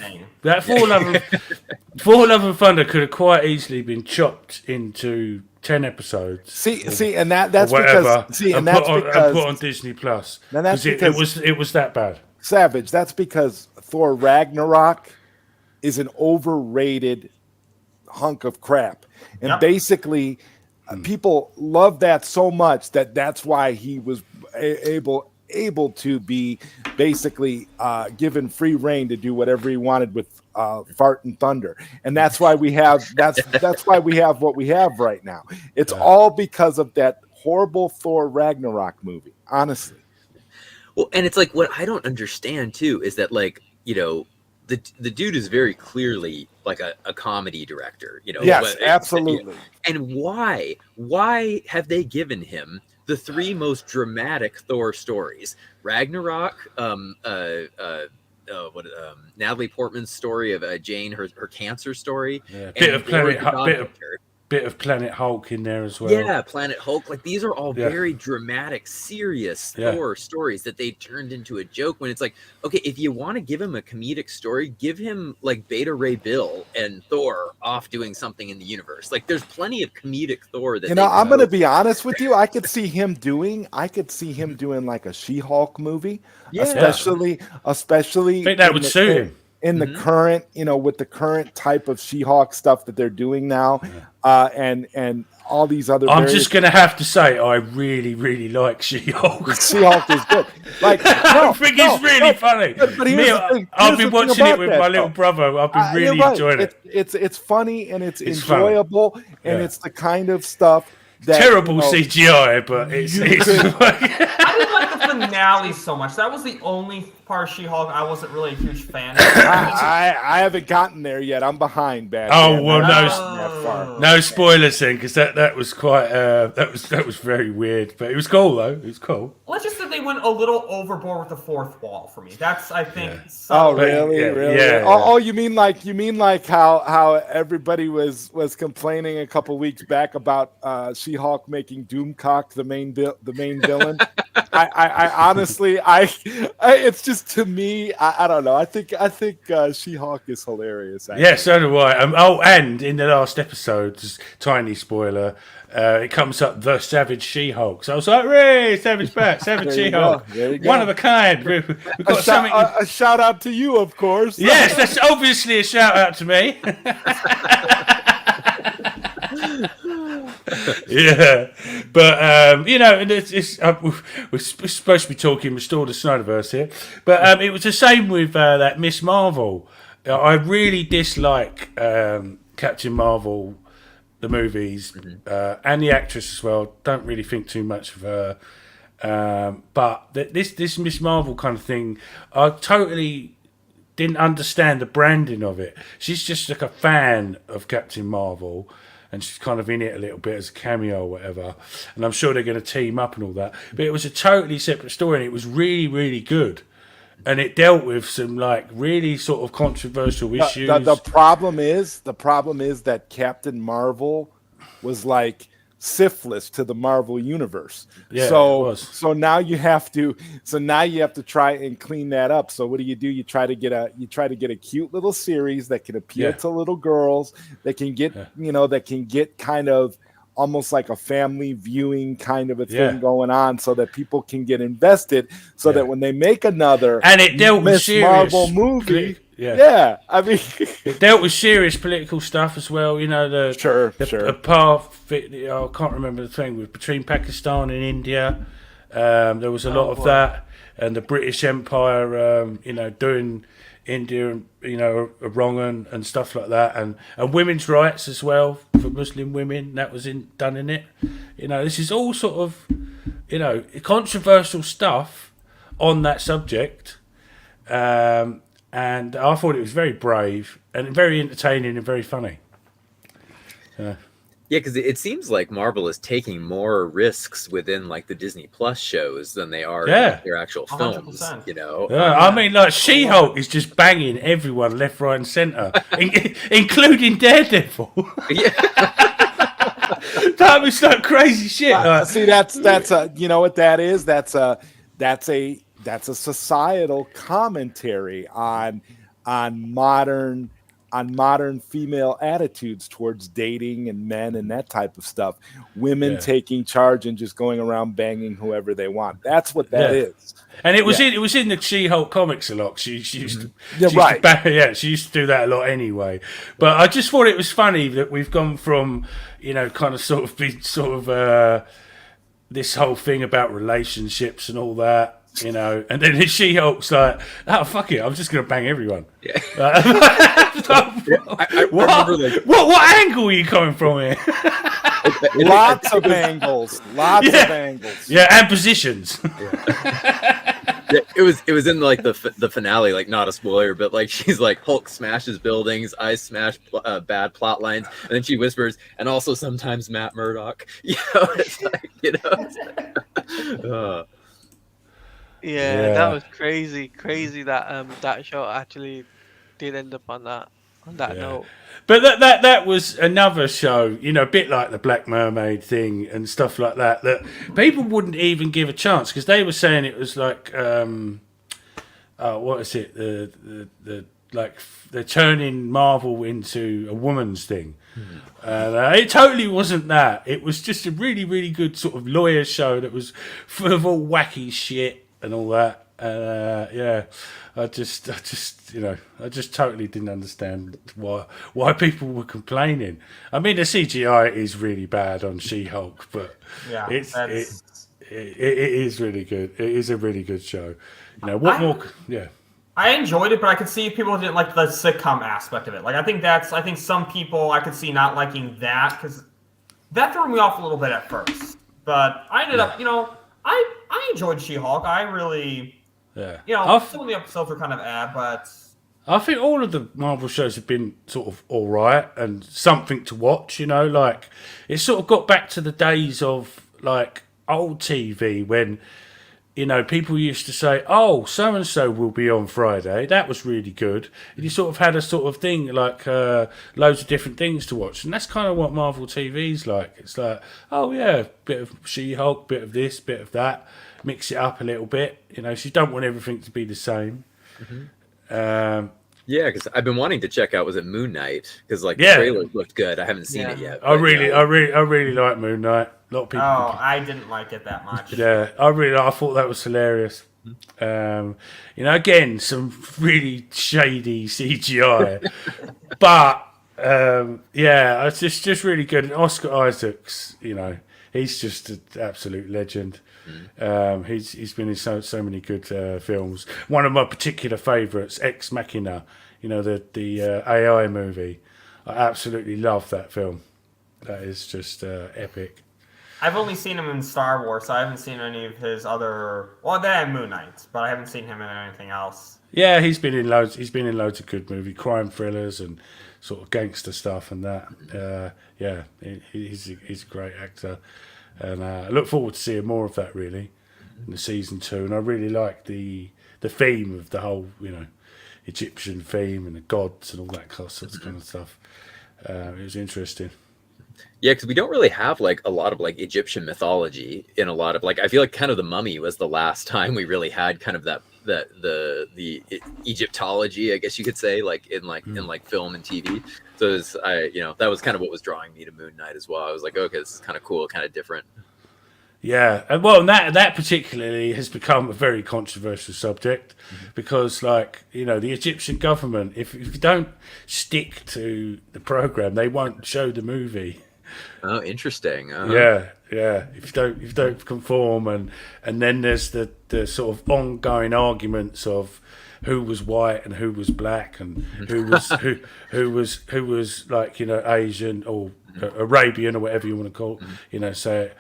Thor: Love and Thunder could have quite easily been chopped into 10 episodes. See, and that's because put on Disney Plus. That's because it was that bad. Savage. That's because Thor Ragnarok is an overrated hunk of crap, and basically people love that so much that's why he was able to be basically given free reign to do whatever he wanted with Fart and Thunder, and that's why we have that's why we have what we have right now. It's all because of that horrible Thor Ragnarok movie, honestly. Well, and it's like, what I don't understand too is that, like, you know, the dude is very clearly like a comedy director, you know. Yes, absolutely. And why have they given him the three most dramatic Thor stories? Ragnarok, Natalie Portman's story of Jane, her cancer story, bit of Planet Hulk in there as well. Yeah, Planet Hulk. Like, these are all very dramatic, serious Thor stories that they turned into a joke, when it's like, okay, if you want to give him a comedic story, give him like Beta Ray Bill and Thor off doing something in the universe. Like, there's plenty of comedic Thor that, you know, I'm going to be honest with you. I could see him doing like a She-Hulk movie, especially I think that would suit him. In the current, you know, with the current type of She-Hulk stuff that they're doing now, and all these other. I'm just going to have to say, I really, really like She-Hulk. She-Hulk is good. Like, I think it's really funny. But I've been watching it with my little brother. I've been really enjoying it. It's funny and it's enjoyable, and it's the kind of stuff that, terrible CGI, but it's I didn't like the finale so much. That was the only part of She-Hulk I wasn't really a huge fan of. I haven't gotten there yet. I'm behind, bad. Oh well, no spoilers then, because that was quite that was very weird, but it was cool though. It was cool. Let's just say they went a little overboard with the fourth wall for me. That's, I think. Oh really? Yeah. Oh, you mean like how everybody was complaining a couple weeks back about She-Hulk making Doomcock the main villain? I honestly, it's just, to me, I don't know. I think She-Hulk is hilarious. Actually. Yeah, so do I. And in the last episode, just tiny spoiler, it comes up the Savage She-Hulk. So I was like, "Ray, Savage back, Savage She-Hulk, one of a kind." We've got something. A shout out to you, of course. Yes, that's obviously a shout out to me. Yeah, but you know, we're supposed to be talking Restore the Snyderverse here, but it was the same with that Miss Marvel. I really dislike Captain Marvel the movies, and the actress as well. Don't really think too much of her. But this Miss Marvel kind of thing, I totally didn't understand the branding of it. She's just like a fan of Captain Marvel, and she's kind of in it a little bit as a cameo or whatever. And I'm sure they're going to team up and all that. But it was a totally separate story, and it was really, really good. And it dealt with some like really sort of controversial issues. The problem is that Captain Marvel was like syphilis to the Marvel universe. Yeah, so now you have to try and clean that up. So what do? You try to get a cute little series that can appeal to little girls, that can get that can get kind of almost like a family viewing kind of a thing going on, so that people can get invested, so that when they make another and it dealt with Miss Marvel movie. I mean, it dealt with serious political stuff as well. You know, the path. I can't remember the thing with between Pakistan and India. There was a lot of that, and the British Empire. Doing India, wrong and stuff like that, and women's rights as well for Muslim women. That was done in it. This is all sort of, controversial stuff on that subject. And I thought it was very brave and very entertaining and very funny. Yeah, because it seems like Marvel is taking more risks within like the Disney Plus shows than they are in their actual films. 100%. I mean, like She-Hulk is just banging everyone left, right, and centre, including Daredevil. That was like crazy shit. See, that's you know what that is? That's a societal commentary on modern female attitudes towards dating and men and that type of stuff. Women taking charge and just going around banging whoever they want. That's what that is. And it was in the She-Hulk comics a lot. She used to she used to do that a lot anyway. But I just thought it was funny that we've gone from kind of sort of this whole thing about relationships and all that. And then She-Hulk's like, oh, fuck it, I'm just going to bang everyone. Yeah. What angle are you coming from here? Lots of angles. Yeah, and positions. It was in like the finale, like not a spoiler, but like she's like Hulk smashes buildings, I smash bad plot lines, and then she whispers, and also sometimes Matt Murdock. It's like that was crazy that that show actually did end up on that note. But that was another show, a bit like the Black Mermaid thing and stuff like that people wouldn't even give a chance, because they were saying it was like what is it, the like they're turning Marvel into a woman's thing. It totally wasn't that. It was just a really, really good sort of lawyer show that was full of all wacky shit and all that. I just totally didn't understand why people were complaining. I mean, the CGI is really bad on She-Hulk, but it is really good. It is a really good show. I enjoyed it, but I could see people didn't like the sitcom aspect of it. Like, I think some people I could see not liking that, because that threw me off a little bit at first. But I ended up, I enjoyed She-Hulk. I really, some of the episodes were kind of but I think all of the Marvel shows have been sort of all right and something to watch. Like it sort of got back to the days of like old TV when. People used to say, oh, so-and-so will be on Friday. That was really good. And you sort of had a sort of thing, like loads of different things to watch. And that's kind of what Marvel TV's like. It's like, oh, yeah, bit of She-Hulk, bit of this, bit of that. Mix it up a little bit. So you don't want everything to be the same. Because I've been wanting to check out, was it Moon Knight? Because the trailers looked good. I haven't seen it yet. I really like Moon Knight. A lot of people. Oh, I didn't like it that much. Yeah, I thought that was hilarious. Again, some really shady CGI, but it's just really good. And Oscar Isaacs, he's just an absolute legend. He's been in so many good films. One of my particular favourites, Ex Machina. The AI movie. I absolutely love that film. That is just epic. I've only seen him in Star Wars, so I haven't seen any of his other. Well, they had Moon Knight, but I haven't seen him in anything else. Yeah, he's been in loads. He's been in loads of good crime thrillers, and sort of gangster stuff and that. Yeah, he's a great actor, and I look forward to seeing more of that really in the season 2. And I really like the theme of the whole, Egyptian theme and the gods and all that kind of stuff. It was interesting. Yeah, because we don't really have like a lot of like Egyptian mythology in a lot of like. I feel like kind of the Mummy was the last time we really had kind of the Egyptology, I guess you could say, like in film and TV. So it was, that was kind of what was drawing me to Moon Knight as well. I was like, okay, this is kind of cool, kind of different. Yeah, and well, that particularly has become a very controversial subject because, like, the Egyptian government, if you don't stick to the program, they won't show the movie. Oh, interesting. Yeah. If you don't conform, and then there's the sort of ongoing arguments of who was white and who was black and who was like Asian or Arabian or whatever you want to call so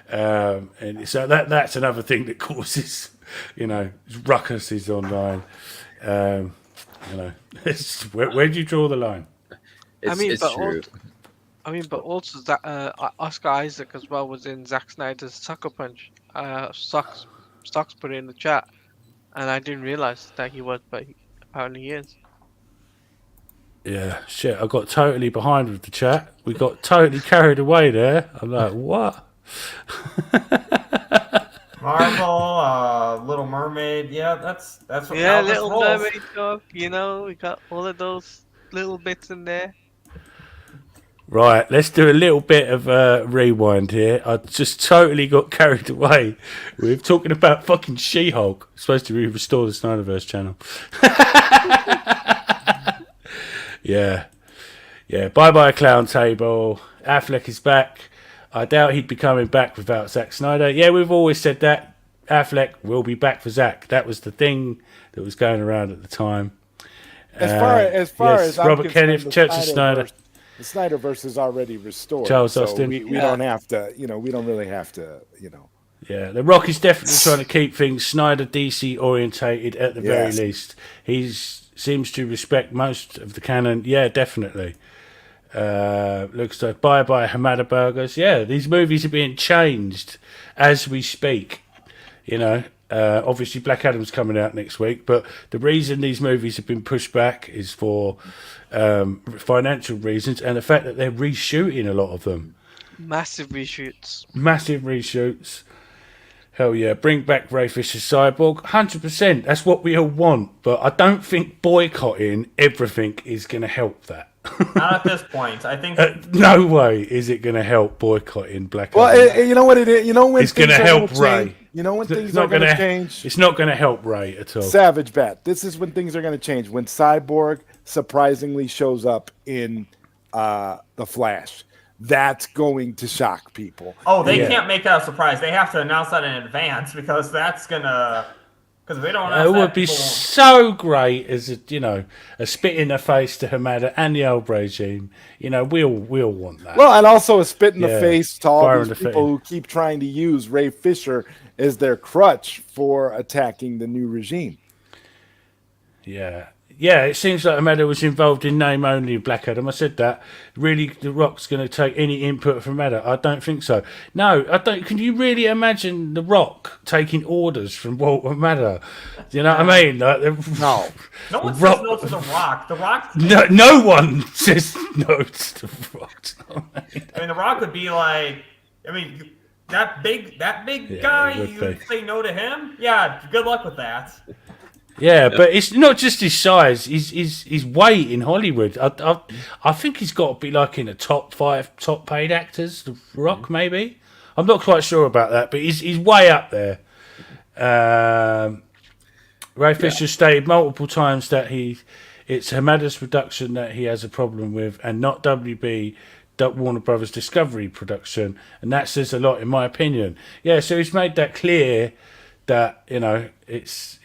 and so that's another thing that causes ruckuses online. Where do you draw the line? It's true. But also that Oscar Isaac as well was in Zack Snyder's Sucker Punch. Stocks put it in the chat, and I didn't realize that he was, but apparently he is. Yeah, shit, I got totally behind with the chat. We got totally carried away there. I'm like, what? Marvel, Little Mermaid, yeah, that's what. Yeah, Little Mermaid talk. We got all of those little bits in there. Right, let's do a little bit of a rewind here. I just totally got carried away with talking about fucking She-Hulk. Supposed to restore the Snyderverse channel. Yeah. Bye clown table. Affleck is back. I doubt he'd be coming back without Zack Snyder. Yeah, we've always said that. Affleck will be back for Zack. That was the thing that was going around at the time. As far as I'm Robert Kenneth, Church of Snyder. The Snyderverse is already restored. Charles Austin. We don't have to. We don't really have to. Yeah, The Rock is definitely trying to keep things Snyder DC orientated at the very least. He seems to respect most of the canon. Yeah, definitely. Looks like bye Hamada Burgers. Yeah, these movies are being changed as we speak. Obviously Black Adam's coming out next week, but the reason these movies have been pushed back is for financial reasons and the fact that they're reshooting a lot of them. Massive reshoots. Hell yeah, bring back Ray Fisher's Cyborg. 100%, that's what we all want, but I don't think boycotting everything is going to help that. Not at this point. I think no way is it going to help boycotting Black Adam. Well, you know what it is. When it's going to help Ray. When things are going to change. It's not going to help Ray at all. Savage bet. This is when things are going to change. When Cyborg surprisingly shows up in The Flash, that's going to shock people. Oh, they can't make that a surprise. They have to announce that in advance because that's gonna. Because we don't. It would be so great as a spit in the face to Hamada and the old regime. We all want that. Well, and also a spit in the face to all these people who keep trying to use Ray Fisher as their crutch for attacking the new regime. Yeah. Yeah, it seems like Hamada was involved in name only Black Adam. I said that. Really, The Rock's going to take any input from Hamada? I don't think so. No, I don't. Can you really imagine The Rock taking orders from Walter Hamada? Do you know what I mean? No. No one says no to The Rock. The Rock. No one says no to The Rock. The Rock would be like, that big guy. You say no to him? Yeah. Good luck with that. Yeah, but it's not just his size; his weight in Hollywood. I think he's got to be like in the top 5 top paid actors. The Rock, maybe. I'm not quite sure about that, but he's way up there. Ray Fisher stated multiple times that it's Hamada's production that he has a problem with, and not WB. Warner Brothers Discovery production, and that says a lot, in my opinion. Yeah, so he's made that clear. That it's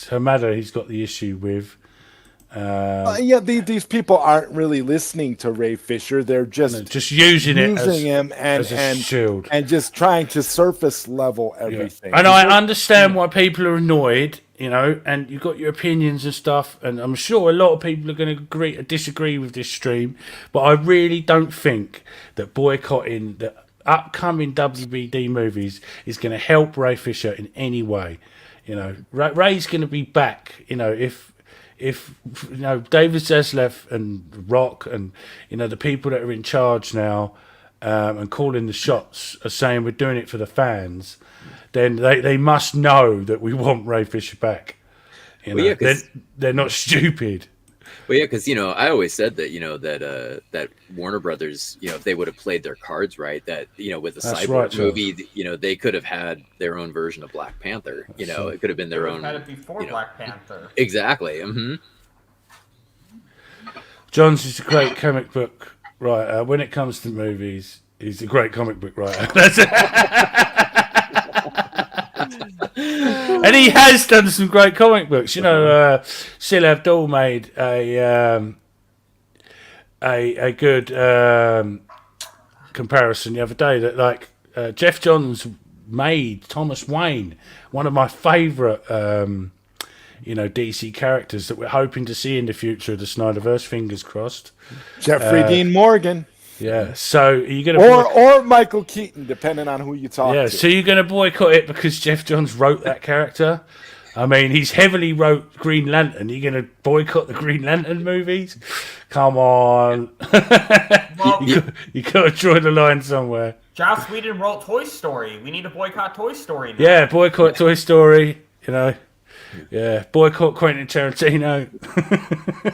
Hamada he's got the issue with, These people aren't really listening to Ray Fisher. They're just using him as a shield and just trying to surface level everything. Yeah. And I understand why people are annoyed, and you've got your opinions and stuff. And I'm sure a lot of people are going to agree or disagree with this stream, but I really don't think that boycotting the upcoming WBD movies is going to help Ray Fisher in any way. Ray's going to be back. If David Zaslav and Rock and the people that are in charge now and calling the shots are saying we're doing it for the fans, then they must know that we want Ray Fisher back. They're not stupid. Well, yeah, because I always said that that Warner Brothers, if they would have played their cards right, that with the Cyborg movie, they could have had their own version of Black Panther. It could have been their own. Had it before Black Panther. Exactly. Mm-hmm. Johns is a great comic book writer. When it comes to movies, he's a great comic book writer. That's it. And he has done some great comic books. Sil Abdul made a good comparison the other day that Jeff Johns made Thomas Wayne, one of my favourite DC characters that we're hoping to see in the future of the Snyderverse. Fingers crossed. Jeffrey Dean Morgan. Yeah, so are you going to or Michael Keaton, depending on who you talk to. Yeah, so you're going to boycott it because Jeff Johns wrote that character? I mean, he's heavily wrote Green Lantern. You're going to boycott the Green Lantern movies? Come on. Well, you got to draw the line somewhere. Joss Whedon wrote Toy Story. We need to boycott Toy Story now. Yeah, boycott Toy Story, Yeah, boycott Quentin Tarantino.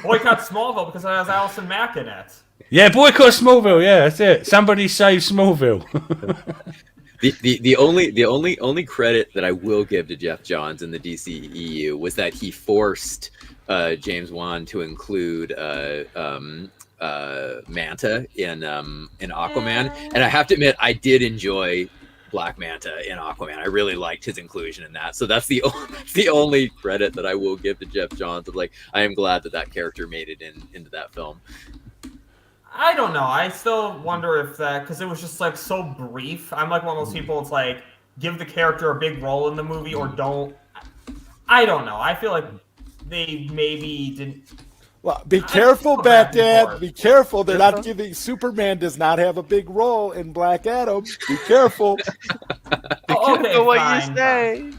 Boycott Smallville because it has Allison Mack in it. Yeah, boycott Smallville. Yeah, that's it. Somebody save Smallville. The only credit that I will give to Jeff Johns in the DCEU was that he forced James Wan to include Manta in Aquaman, and I have to admit I did enjoy Black Manta in Aquaman. I really liked his inclusion in that. So that's the only credit that I will give to Jeff Johns. Of I am glad that character made it into that film. I don't know. I still wonder if that, because it was just so brief. I'm one of those people. It's give the character a big role in the movie or don't. I don't know. I feel like they maybe didn't. Well, be careful, Batman. Be careful. They're not giving. Superman does not have a big role in Black Adam. Be careful. Okay, what fine, you say.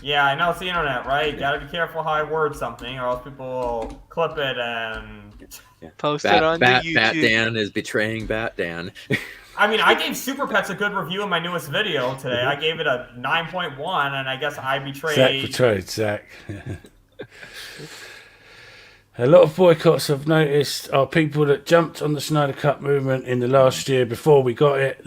Yeah, I know it's the internet, right? You gotta be careful how I word something, or else people will clip it and post it on the YouTube. Bat Dan is betraying Bat Dan. I mean, I gave Super Pets a good review in my newest video today. I gave it a 9.1, and I guess I betrayed. Zach betrayed Zach. A lot of boycotts I've noticed are people that jumped on the Snyder Cut movement in the last year before we got it,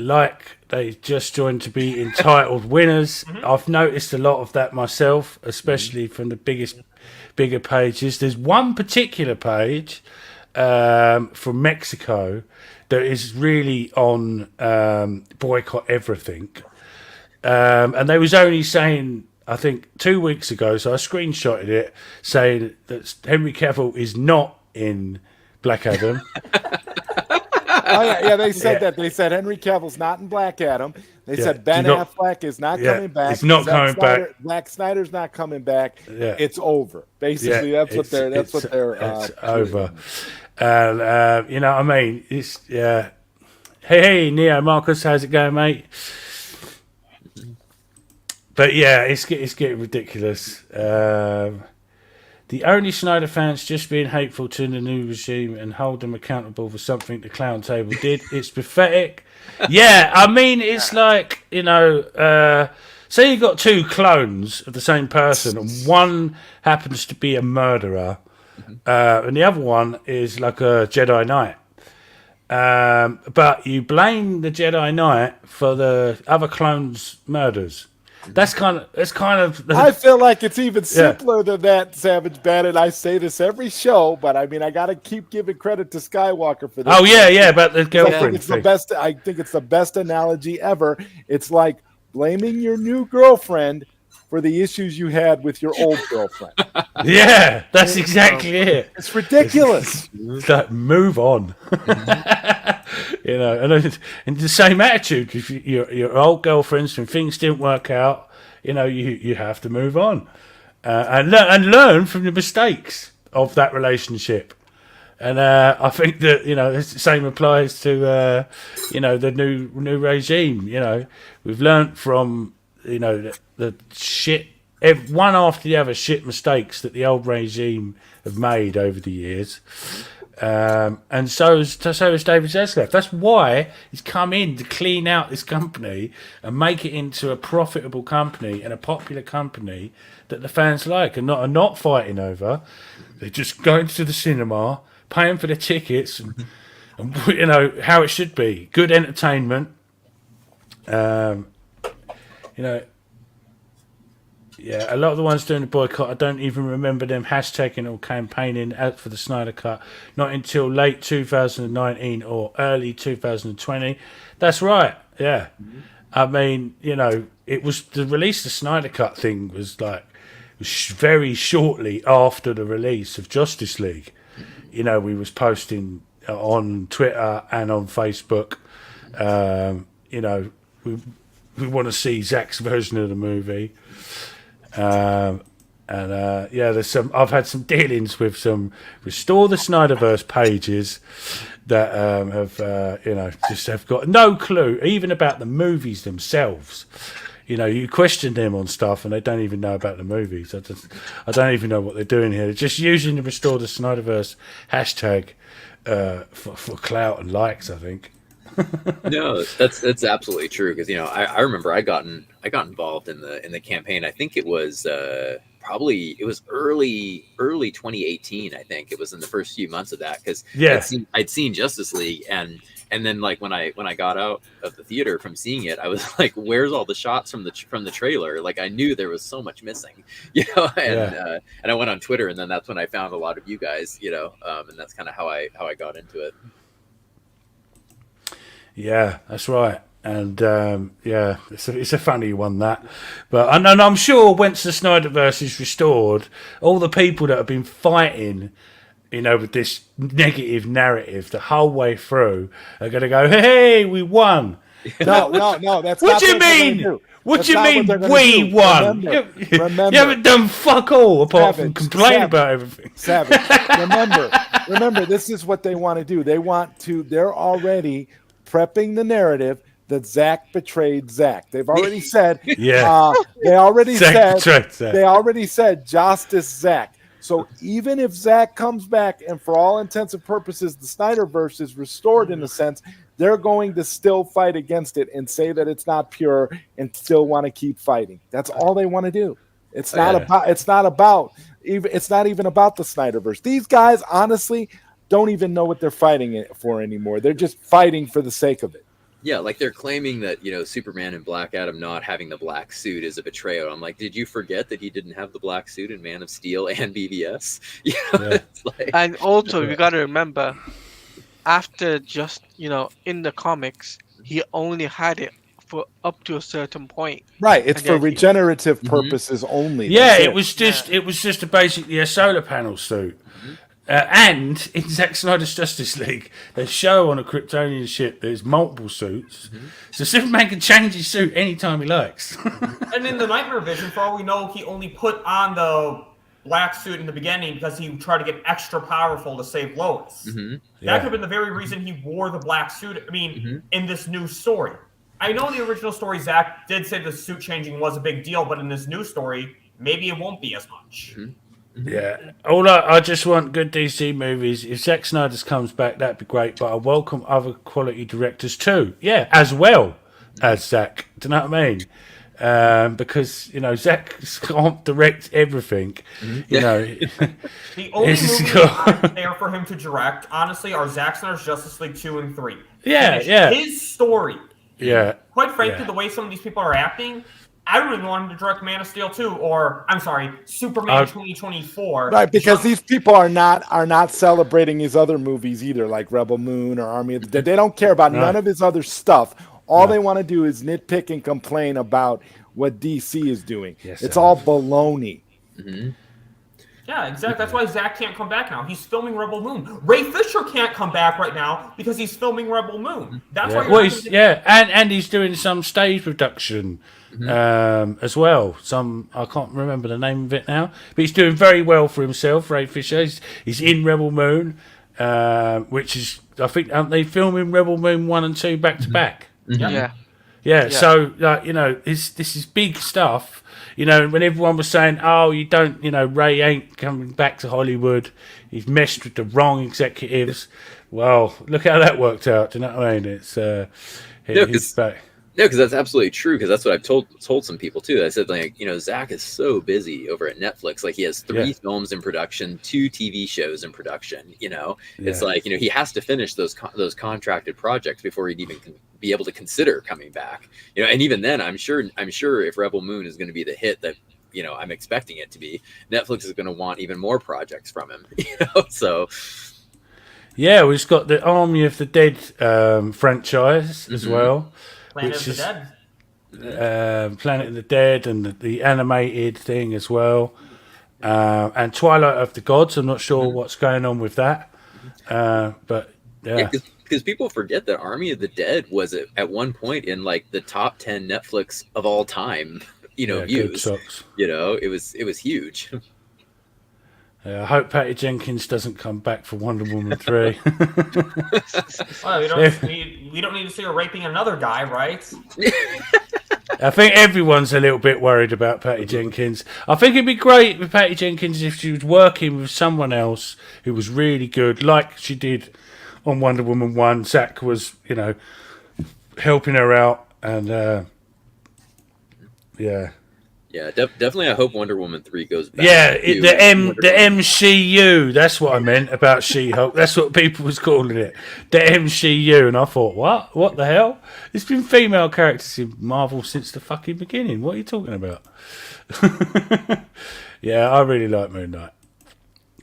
they just joined to be entitled winners. Mm-hmm. I've noticed a lot of that myself, especially from the bigger pages. There's one particular page from Mexico that is really on boycott everything. And they was only saying, I think 2 weeks ago, so I screenshotted it, saying that Henry Cavill is not in Black Adam. They said that. They said Henry Cavill's not in Black Adam. They said Ben Affleck is not coming back. He's not coming back. Zack Snyder's not coming back. Yeah. It's over. Basically, that's what they're. It's over. And what I mean? It's Hey, Neo Marcus, how's it going, mate? But yeah, it's getting ridiculous. The only Snyder fans just being hateful to the new regime and hold them accountable for something the Clown Table did. It's pathetic. Yeah, I mean, it's say you got two clones of the same person, and one happens to be a murderer, and the other one is like a Jedi Knight. But you blame the Jedi Knight for the other clone's murders. That's kind of. I feel like it's even simpler than that, Savage Bandit. I say this every show, but I mean, I got to keep giving credit to Skywalker for this. Oh yeah, about the girlfriend thing. I think it's the best analogy ever. It's like blaming your new girlfriend for the issues you had with your old girlfriend. Yeah, that's exactly it. It's ridiculous. It's like, move on. You know, and the same attitude. If your old girlfriends and things didn't work out, you know, you have to move on and learn from the mistakes of that relationship. And I think that, you know, the same applies to you know, the new regime. You know, we've learned from, you know, the shit, one after the other shit mistakes that the old regime have made over the years. And so is David Zaslav. That's why he's come in to clean out this company and make it into a profitable company and a popular company that the fans like and are not fighting over. They're just going to the cinema, paying for the tickets, and you know how it should be. Good entertainment. You know. Yeah, a lot of the ones doing the boycott, I don't even remember them hashtagging or campaigning out for the Snyder Cut, not until late 2019 or early 2020. That's right, yeah. Mm-hmm. I mean, you know, it was the release of the Snyder Cut thing was like very shortly after the release of Justice League. You know, we was posting on Twitter and on Facebook, you know, we want to see Zack's version of the movie. Yeah, there's some. I've had some dealings with some Restore the Snyderverse pages that have, you know, just have got no clue even about the movies themselves. You know, you question them on stuff and they don't even know about the movies. I don't even know what they're doing here. They're just using the Restore the Snyderverse hashtag for clout and likes, I think. No, that's absolutely true, because you know I remember I got involved in the campaign. I think it was probably early 2018. I think it was in the first few months of that, because I'd seen Justice League, and then like when I got out of the theater from seeing it, I was like, where's all the shots from the trailer? Like I knew there was so much missing, you know. And and I went on Twitter, and then that's when I found a lot of you guys, you know, and that's kind of how I got into it. Yeah, that's right. And yeah, it's a funny one, that. But and I'm sure once the Snyderverse is restored, all the people that have been fighting, you know, with this negative narrative the whole way through are going to go, "Hey, we won." No, that's what do you mean? What do you mean we won? Remember, you haven't done fuck all apart from complain about everything. Savage. Remember, this is what they want to do. They're already prepping the narrative that Zack betrayed Zack. They've already said, they already said Justice Zack. So even if Zack comes back and for all intents and purposes the Snyderverse is restored in a sense, they're going to still fight against it and say that it's not pure and still want to keep fighting. That's all they want to do. It's not even about the Snyderverse. These guys honestly don't even know what they're fighting for anymore. They're just fighting for the sake of it. Yeah, like they're claiming that, you know, Superman and Black Adam not having the black suit is a betrayal. I'm like, did you forget that he didn't have the black suit in Man of Steel and BVS? You know, it's like... And also, we got to remember, after just, you know, in the comics, he only had it for up to a certain point. Right, it's for regenerative purposes only. Yeah, it was just basically a solar panel suit. And in Zack Snyder's Justice League, they show on a Kryptonian ship there's multiple suits, so Superman can change his suit anytime he likes. And in the Nightmare Vision, for all we know, he only put on the black suit in the beginning because he tried to get extra powerful to save Lois. That could have been the very reason he wore the black suit. I mean, in this new story. I know in the original story, Zack did say the suit changing was a big deal, but in this new story, maybe it won't be as much. Yeah, I just want good DC movies. If Zack Snyder comes back, that'd be great. But I welcome other quality directors too. Yeah, as well as Zack. Do you know what I mean? Because you know Zack can't direct everything. You know, the only movies there for him to direct, honestly, are Zack Snyder's Justice League 2 and 3. Yeah. His story. Yeah. Quite frankly, the way some of these people are acting, I really want him to direct Man of Steel 2, or I'm sorry, Superman 2024. Right, because these people are not celebrating his other movies either, like Rebel Moon or Army of the Dead. They don't care about none of his other stuff. All they want to do is nitpick and complain about what DC is doing. Yes, it's all baloney. Mm-hmm. Yeah, exactly. That's why Zach can't come back now. He's filming Rebel Moon. Ray Fisher can't come back right now because he's filming Rebel Moon. That's why. Well, and he's doing some stage production as well. I can't remember the name of it now, but he's doing very well for himself. Ray Fisher. He's in Rebel Moon, which is, I think, aren't they filming Rebel Moon 1 and 2 back to back? Yeah. So this is big stuff. When everyone was saying, "Oh, you don't," Ray ain't coming back to Hollywood. He's messed with the wrong executives. Well, look how that worked out. Do you know what I mean? He's back. No, because that's absolutely true. Because that's what I've told some people too. I said, Zach is so busy over at Netflix. Like, he has 3 films in production, 2 TV shows in production. It's like he has to finish those contracted projects before he'd even be able to consider coming back. And even then, I'm sure if Rebel Moon is going to be the hit that I'm expecting it to be, Netflix is going to want even more projects from him. So. Yeah, we've got the Army of the Dead franchise as well. Planet of the Dead. Planet of the Dead and the animated thing as well. And Twilight of the Gods. I'm not sure what's going on with that. But yeah. Because people forget that Army of the Dead was at one point in like the top 10 Netflix of all time, views. It was huge. I hope Patty Jenkins doesn't come back for Wonder Woman 3. Well, we don't need to see her raping another guy, right? I think everyone's a little bit worried about Patty Jenkins. I think it'd be great with Patty Jenkins if she was working with someone else who was really good, like she did on Wonder Woman 1. Zach was, helping her out, and Yeah, definitely. I hope Wonder Woman 3 goes back. Yeah, the MCU. That's what I meant about She-Hulk. That's what people was calling it, the MCU. And I thought, what? What the hell? There's been female characters in Marvel since the fucking beginning. What are you talking about? Yeah, I really like Moon Knight.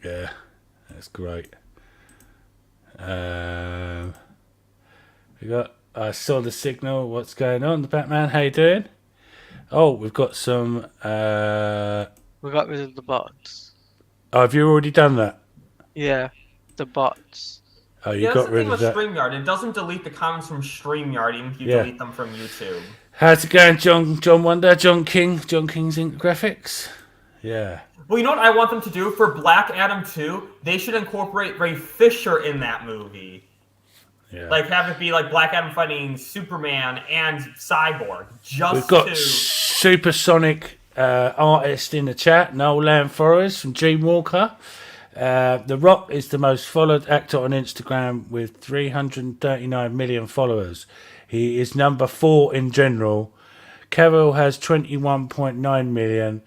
Yeah, that's great. I saw the signal. What's going on? The Batman. How you doing? Oh, we've got some. We got rid of the bots. Oh, have you already done that? Yeah, the bots. Oh, you got rid of that. StreamYard. It doesn't delete the comments from StreamYard, even if you delete them from YouTube. How's it going, John Wonder, John King's Ink Graphics? Yeah. Well, you know what I want them to do for Black Adam 2? They should incorporate Ray Fisher in that movie. Yeah. Like, have it be like Black Adam fighting Superman and Cyborg. We've got Supersonic artist in the chat, Nolan Forrest from Dreamwalker. The Rock is the most followed actor on Instagram with 339 million followers. He is number 4 in general. Cavill has 21.9 million.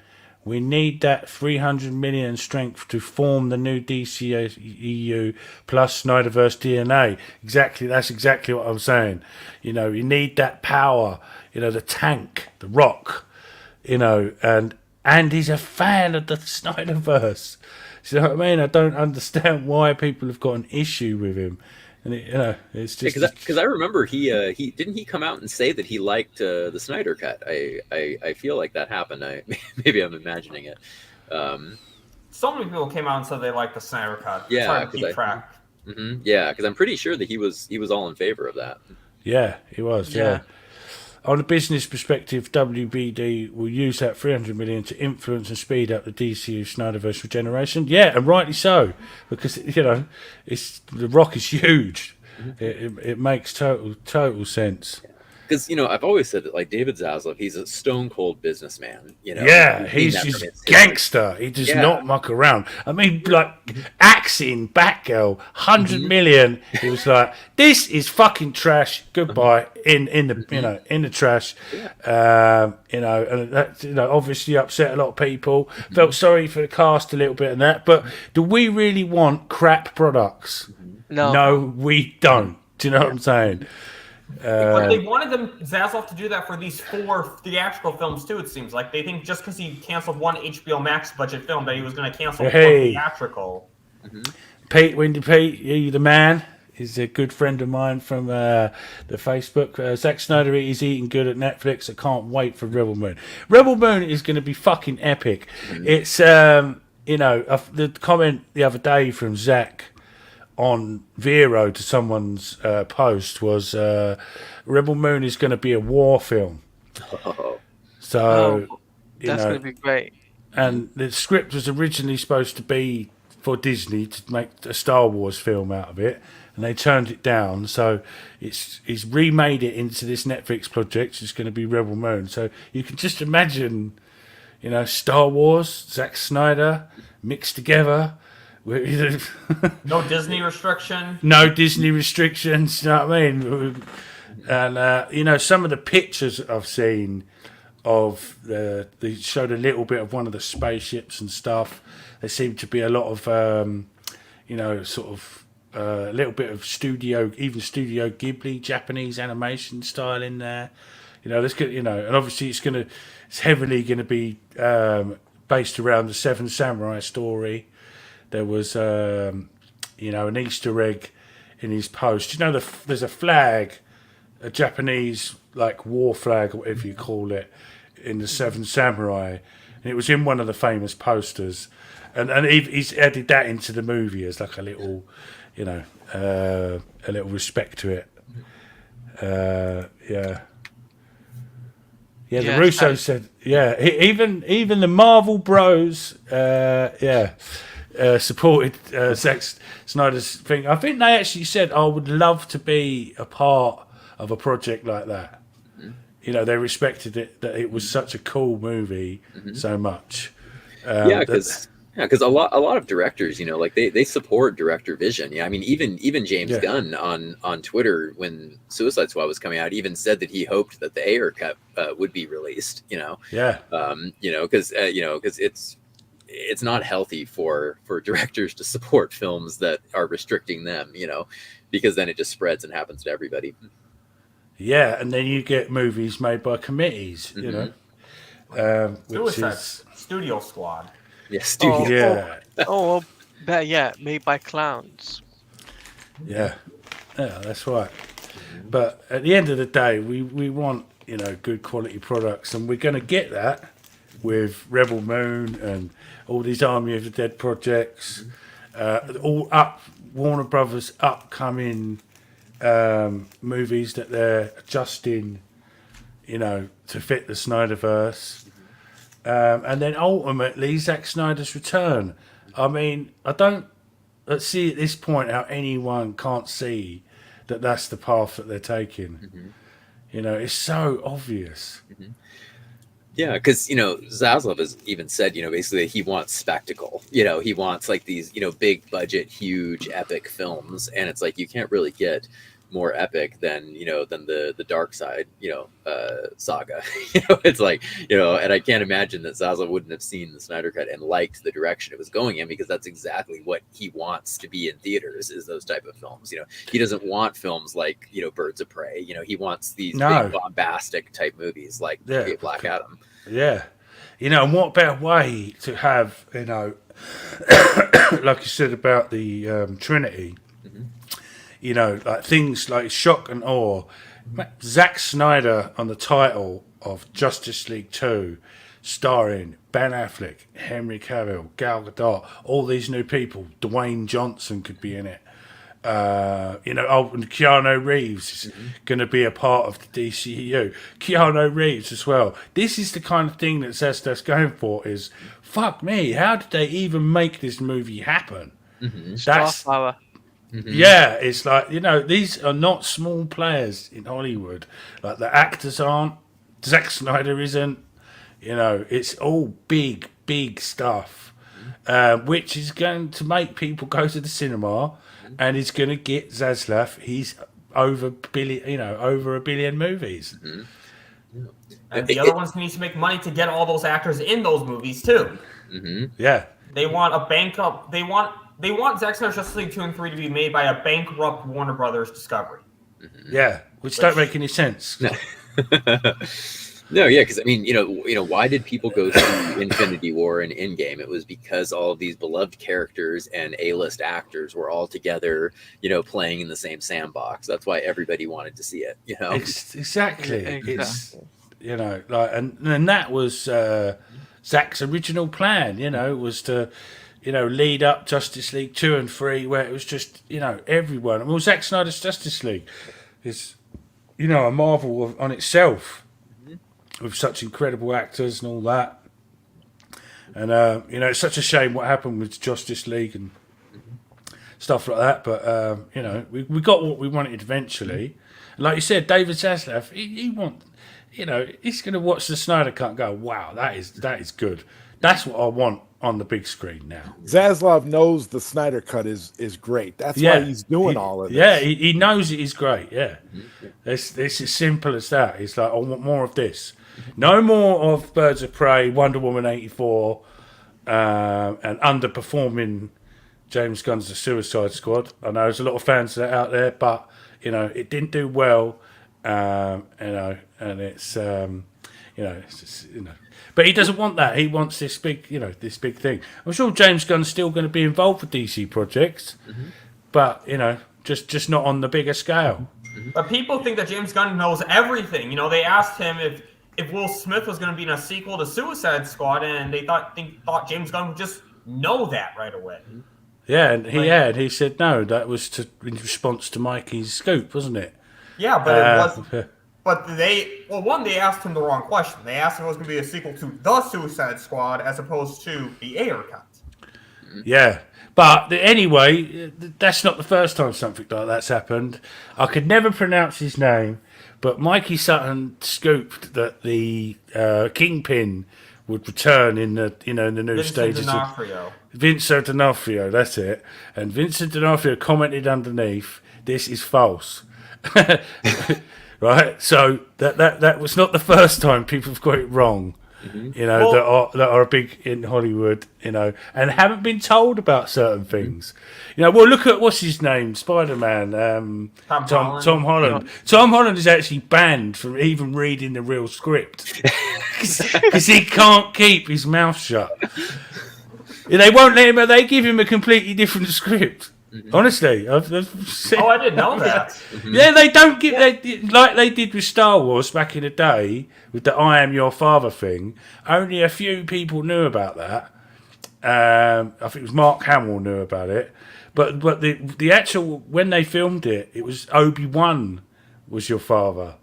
We need that 300 million strength to form the new DCEU plus Snyderverse DNA. That's exactly what I'm saying. You need that power. The tank, the Rock. And he's a fan of the Snyderverse. You know what I mean? I don't understand why people have got an issue with him. And it's just because I remember he didn't come out and say that he liked the Snyder cut. I feel like that happened. Maybe I'm imagining it. So many people came out and said they liked the Snyder cut. Yeah, it's hard to keep track. Yeah, because I'm pretty sure that he was all in favor of that. Yeah, he was. Yeah. On a business perspective, WBD will use that 300 million to influence and speed up the DCU Snyderverse regeneration. Yeah, and rightly so, because the Rock is huge. It makes total sense. Because I've always said that, like, David Zaslav, he's a stone cold businessman. Yeah, he's just gangster. He does not muck around. I mean, like, axing Batgirl, 100 million. He was like, "This is fucking trash. Goodbye." In the trash. And that obviously upset a lot of people. Felt sorry for the cast a little bit and that. But do we really want crap products? No, we don't. Do you know what I'm saying? But they wanted Zaslav to do that for these 4 theatrical films too. It seems like they think just because he canceled one HBO Max budget film that he was going to cancel one theatrical. Pete, Windy Pete, you the man. He's a good friend of mine from the Facebook. Zack Snyder is eating good at Netflix. I can't wait for Rebel Moon. Rebel Moon is going to be fucking epic. It's the comment the other day from Zack on Vero to someone's post was Rebel Moon is going to be a war film. So that's going to be great. And the script was originally supposed to be for Disney to make a Star Wars film out of it, and they turned it down. So he's remade it into this Netflix project. It's going to be Rebel Moon. So you can just imagine, Star Wars, Zack Snyder mixed together. No Disney restriction. No Disney restrictions. You know what I mean? And some of the pictures I've seen of they showed a little bit of one of the spaceships and stuff. There seemed to be a lot of a little bit of Studio Ghibli Japanese animation style in there. There's good, and obviously it's heavily gonna be based around the Seven Samurai story. There was an Easter egg in his post. There's a flag, a Japanese like war flag or whatever you call it, in the Seven Samurai, and it was in one of the famous posters, and he's added that into the movie as like a little, a little respect to it. The Russo said, even the Marvel Bros, supported Zack Snyder's thing. I think they actually said, "I would love to be a part of a project like that." They respected it, that it was such a cool movie so much. Because a lot of directors, they support director vision. Yeah, I mean, even James Gunn on Twitter when Suicide Squad was coming out, even said that he hoped that the Ayer cut would be released. Because it's not healthy for directors to support films that are restricting them. Because then it just spreads and happens to everybody. Yeah, and then you get movies made by committees, which is Studio Squad. Yeah, Studio. Better yet, made by clowns. Yeah, that's right. But at the end of the day, we want good quality products, and we're going to get that with Rebel Moon and all these Army of the Dead projects, Warner Brothers upcoming movies that they're adjusting, to fit the Snyderverse, and then ultimately Zack Snyder's return. I mean, I don't see at this point how anyone can't see that that's the path that they're taking. It's so obvious. Yeah, because Zaslav has even said basically he wants spectacle. He wants like these big budget, huge, epic films, and it's like you can't really get more epic than the Dark Side saga. It's like and I can't imagine that Zaslav wouldn't have seen the Snyder Cut and liked the direction it was going in, because that's exactly what he wants to be in theaters, is those type of films. He doesn't want films like Birds of Prey. He wants these big bombastic type movies like Black Adam. And what better way to have like you said about the Trinity, like things like shock and awe. Zack Snyder on the title of Justice League 2, starring Ben Affleck, Henry Cavill, Gal Gadot, all these new people. Dwayne Johnson could be in it. And Keanu Reeves is going to be a part of the DCEU. Keanu Reeves as well. This is the kind of thing that Zestas going for. Is fuck me. How did they even make this movie happen? That's Starflower. Yeah, it's like these are not small players in Hollywood. Like the actors aren't. Zack Snyder isn't. It's all big stuff, which is going to make people go to the cinema. And he's going to get Zaslav. He's over a billion movies. And the other ones need to make money to get all those actors in those movies too. Yeah, they want a bankrupt. They want Zack Snyder's Justice League 2 and 3 to be made by a bankrupt Warner Brothers Discovery. Yeah, which don't make any sense. No, yeah, because I mean, why did people go to Infinity War and Endgame? It was because all of these beloved characters and A-list actors were all together, playing in the same sandbox. That's why everybody wanted to see it. Exactly. It's and that was Zack's original plan. Was to lead up Justice League 2 and 3, where it was just everyone. Well, Zack Snyder's Justice League is a marvel on itself. With such incredible actors and all that, and it's such a shame what happened with Justice League and stuff like that. But we got what we wanted eventually. Like you said, David Zaslav, he's going to watch the Snyder Cut and go, "Wow, that is good. That's what I want on the big screen now." Zaslav knows the Snyder Cut is great. That's why he's doing all of this. Yeah, he knows it is great. Yeah, it's as simple as that. It's like, I want more of this. No more of Birds of Prey, Wonder Woman 84, and underperforming James Gunn's The Suicide Squad. I know there's a lot of fans that out there, but it didn't do well. And it's it's just, But he doesn't want that. He wants this big thing. I'm sure James Gunn's still going to be involved with DC projects, but just not on the bigger scale. But people think that James Gunn knows everything. They asked him if Will Smith was going to be in a sequel to Suicide Squad, and they thought James Gunn would just know that right away. Yeah, and he said no. That was in response to Mikey's scoop, wasn't it? Yeah, but it was. But they asked him the wrong question. They asked if it was going to be a sequel to The Suicide Squad as opposed to the Ayer Cut. Yeah. But anyway, that's not the first time something like that's happened. I could never pronounce his name, but Mikey Sutton scooped that the Kingpin would return in the new stages. Vincent D'Onofrio, that's it. And Vincent D'Onofrio commented underneath, "This is false." Right? So that was not the first time people have got it wrong. That are big in Hollywood, and haven't been told about certain things. Well, look at what's his name, Spider-Man, Tom Holland. Tom Holland is actually banned from even reading the real script because he can't keep his mouth shut. They won't let him. They give him a completely different script. Honestly, I didn't know that. Yeah, they don't give like they did with Star Wars back in the day with the "I am your father" thing. Only a few people knew about that. I think it was Mark Hamill knew about it, but the actual when they filmed it, it was Obi-Wan was your father.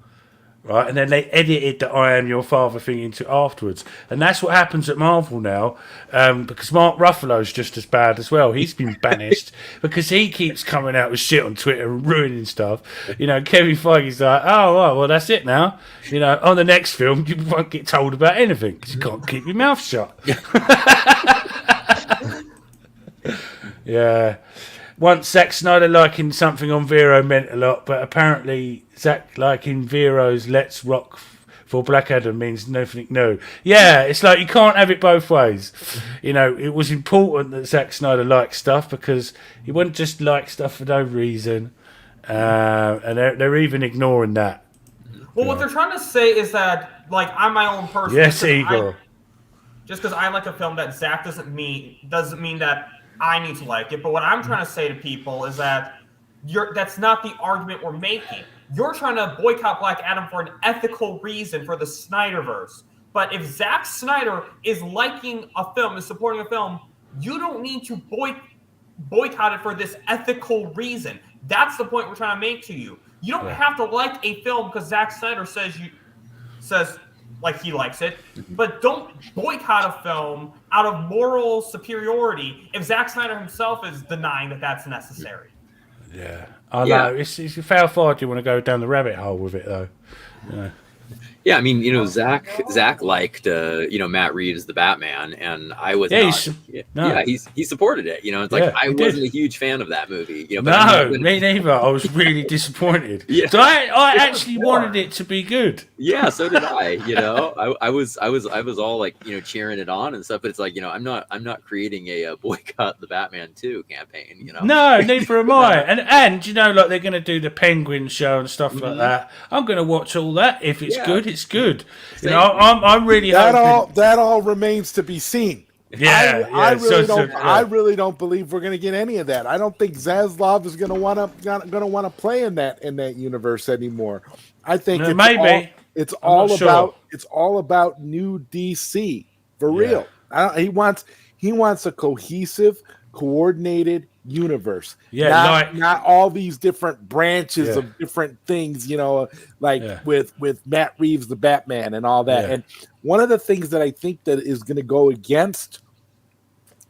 Right, and then they edited the "I am your father" thing into afterwards, and that's what happens at Marvel now. Because Mark Ruffalo's just as bad as well. He's been banished because he keeps coming out with shit on Twitter and ruining stuff. Kevin Feige's like, "Oh, well, that's it now." On the next film, you won't get told about anything because you can't keep your mouth shut. Yeah. Once Zack Snyder liking something on Vero meant a lot, but apparently Zack liking Vero's "Let's Rock" for Black Adam means nothing new. Yeah, it's like you can't have it both ways. It was important that Zack Snyder liked stuff because he wouldn't just like stuff for no reason, and they're even ignoring that. Well, what they're trying to say is that, like, I'm my own person. Yes, Igor. Just because I like a film that Zack doesn't mean that I need to like it. But what I'm trying to say to people is that that's not the argument we're making. You're trying to boycott Black Adam for an ethical reason for the Snyderverse. But if Zack Snyder is liking a film, is supporting a film, you don't need to boycott it for this ethical reason. That's the point we're trying to make to you. You don't have to like a film because Zack Snyder says like he likes it, but don't boycott a film out of moral superiority if Zack Snyder himself is denying that that's necessary. Yeah, I know. It's how far do you want to go down the rabbit hole with it, though? Yeah, I mean, Zach liked, Matt Reeves' The Batman, and I was he supported it. It's like I wasn't a huge fan of that movie. Me neither. I was really disappointed. So I actually wanted it to be good. Yeah, so did I. I was all like, cheering it on and stuff. But it's like, I'm not creating a boycott the Batman 2 campaign. No, neither am I. And like they're going to do the Penguin show and stuff like that. I'm going to watch all that if it's good. It's good. You know, I'm really hoping that all remains to be seen. Yeah, I really don't believe we're going to get any of that. I don't think Zaslav is going to want to play in that universe anymore. I think it's all about new DC for real. He wants a cohesive, coordinated universe. Not all these different branches of different things, with Matt Reeves the Batman and all that. And one of the things that I think that is going to go against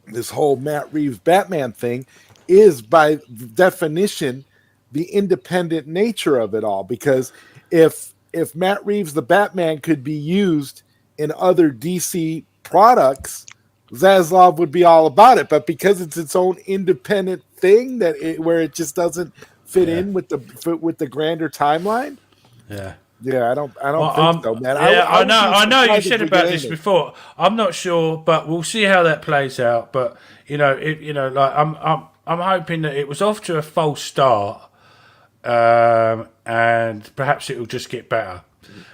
this whole Matt Reeves Batman thing is, by definition, the independent nature of it all. Because if Matt Reeves the Batman could be used in other DC products, Zaslav would be all about it. But because it's its own independent thing where it just doesn't fit in with the grander timeline. Yeah, I don't think so, man. I know you said about this before. I'm not sure, but we'll see how that plays out. But I'm hoping that it was off to a false start, and perhaps it will just get better.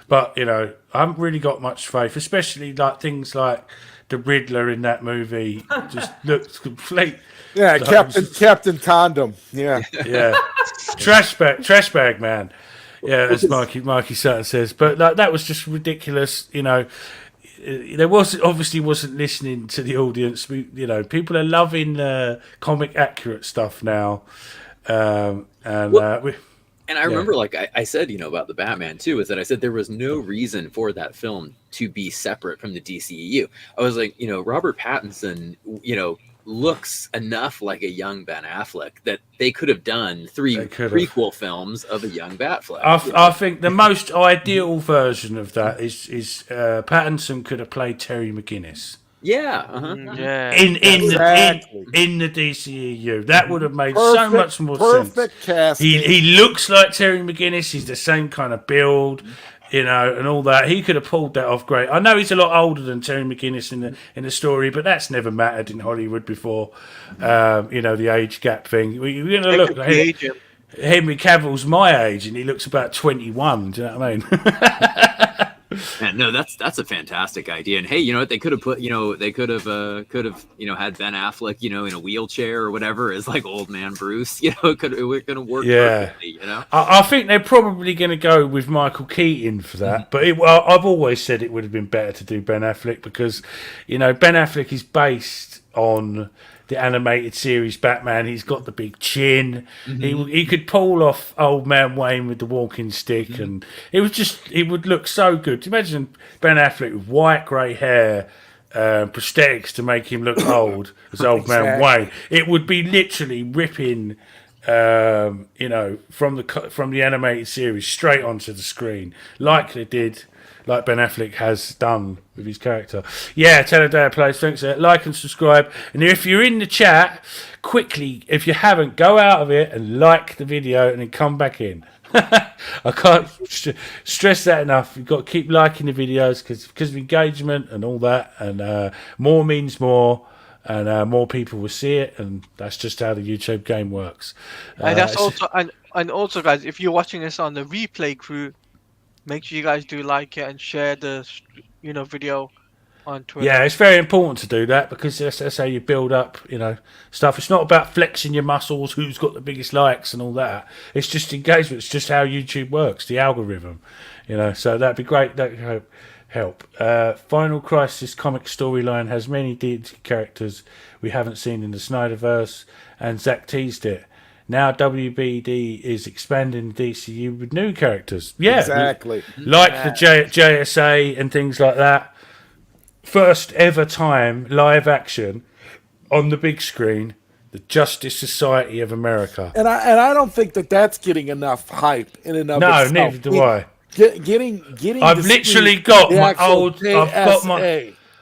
But I haven't really got much faith, especially like things like the Riddler in that movie just looks complete. Yeah, Captain Condom. Yeah. Trash bag man. Yeah, as Mikey Sutton says. But that was just ridiculous. There obviously wasn't listening to the audience. People are loving comic accurate stuff now. And I remember, like I said, about the Batman too, is that I said there was no reason for that film to be separate from the DCEU. I was like, Robert Pattinson, looks enough like a young Ben Affleck that they could have done three prequel films of a young Batfleck. I think the most ideal version of that is Pattinson could have played Terry McGinnis. Yeah, in the DCEU, that would have made so much more sense. Perfect casting. He looks like Terry McGinnis. He's the same kind of build, and all that. He could have pulled that off great. I know he's a lot older than Terry McGinnis in the story, but that's never mattered in Hollywood before. The age gap thing. We're going to look like Henry Cavill's my age, and he looks about 21. Do you know what I mean? Yeah, no, that's a fantastic idea. And hey, they could have put, they could have had Ben Affleck, in a wheelchair or whatever as like old man Bruce. It would have worked perfectly. I think they're probably going to go with Michael Keaton for that. But I've always said it would have been better to do Ben Affleck because, Ben Affleck is based on the animated series Batman. He's got the big chin. He could pull off Old Man Wayne with the walking stick, and it would look so good. Imagine Ben Affleck with white grey hair, prosthetics to make him look old as Old Man Wayne. It would be literally ripping, from the animated series straight onto the screen, like they did. Like Ben Affleck has done with his character. Yeah, Taladaya Plays. Thanks. Like and subscribe. And if you're in the chat, quickly, if you haven't, go out of it and like the video and then come back in. I can't stress that enough. You've got to keep liking the videos because of engagement and all that. And more means more. And more people will see it. And that's just how the YouTube game works. And that's also, guys, if you're watching this on the replay crew, make sure you guys do like it and share the video on Twitter. Yeah, it's very important to do that because that's how you build up stuff. It's not about flexing your muscles, who's got the biggest likes and all that. It's just engagement. It's just how YouTube works, the algorithm. So that'd be great. That could help. Final Crisis comic storyline has many deity characters we haven't seen in the Snyderverse, and Zach teased it. Now WBD is expanding the DCU with new characters. Yeah, exactly. Like the JSA and things like that. First ever time live action on the big screen, the Justice Society of America. And I don't think that's getting enough hype in and of itself. No, neither do I. Getting. I've literally got my old.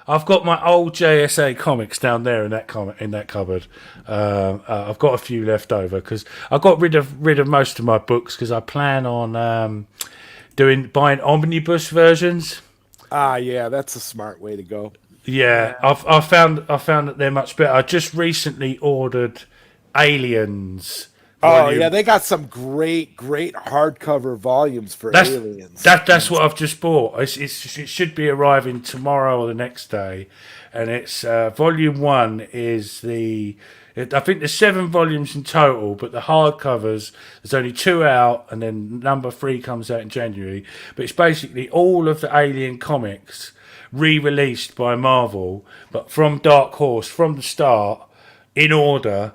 I've got my old JSA comics down there in that cupboard. I've got a few left over because I got rid of most of my books because I plan on buying omnibus versions. Yeah, that's a smart way to go. Yeah, I found that they're much better. I just recently ordered Aliens Oh yeah, they got some great hardcover volumes for Aliens. That's what I've just bought. It should be arriving tomorrow or the next day, and it's volume 1 is I think there's 7 volumes in total, but the hardcovers, there's only 2 out, and then number 3 comes out in January. But it's basically all of the Alien comics re-released by Marvel, but from Dark Horse from the start, in order.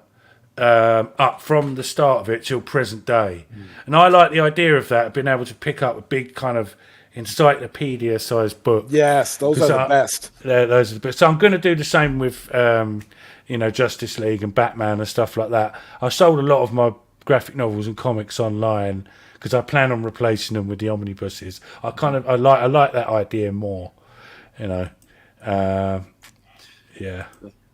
Up from the start of it till present day. And I like the idea of that, being able to pick up a big kind of encyclopedia sized book. Yes, those are the best. Those are the best. So I'm going to do the same with Justice League and Batman and stuff like that. I sold a lot of my graphic novels and comics online because I plan on replacing them with the omnibuses. I like that idea more, yeah.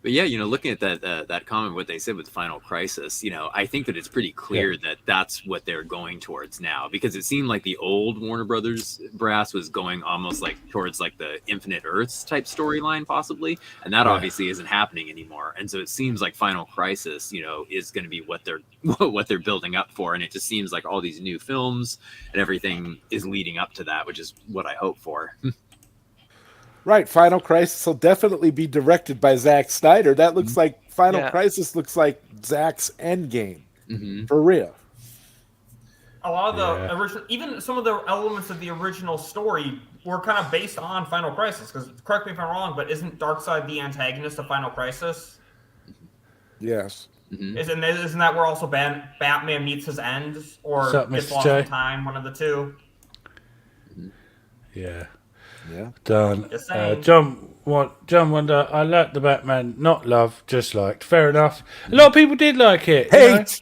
But yeah, looking at that comment, what they said with Final Crisis, I think that it's pretty clear that that's what they're going towards now, because it seemed like the old Warner Brothers brass was going almost like towards like the Infinite Earths type storyline possibly, and that obviously isn't happening anymore. And so it seems like Final Crisis, is going to be what they're building up for, and it just seems like all these new films and everything is leading up to that, which is what I hope for. Right, Final Crisis will definitely be directed by Zack Snyder. That looks like Final Crisis looks like Zack's Endgame, for real. A lot of the original, even some of the elements of the original story were kind of based on Final Crisis. Because correct me if I'm wrong, but isn't Darkseid the antagonist of Final Crisis? Yes. Isn't that where also Batman meets his end, or gets lost in time? One of the two. Yeah. Yeah. Done. John Wonder, I liked the Batman, not love, just liked. Fair enough. A lot of people did like it. Hate.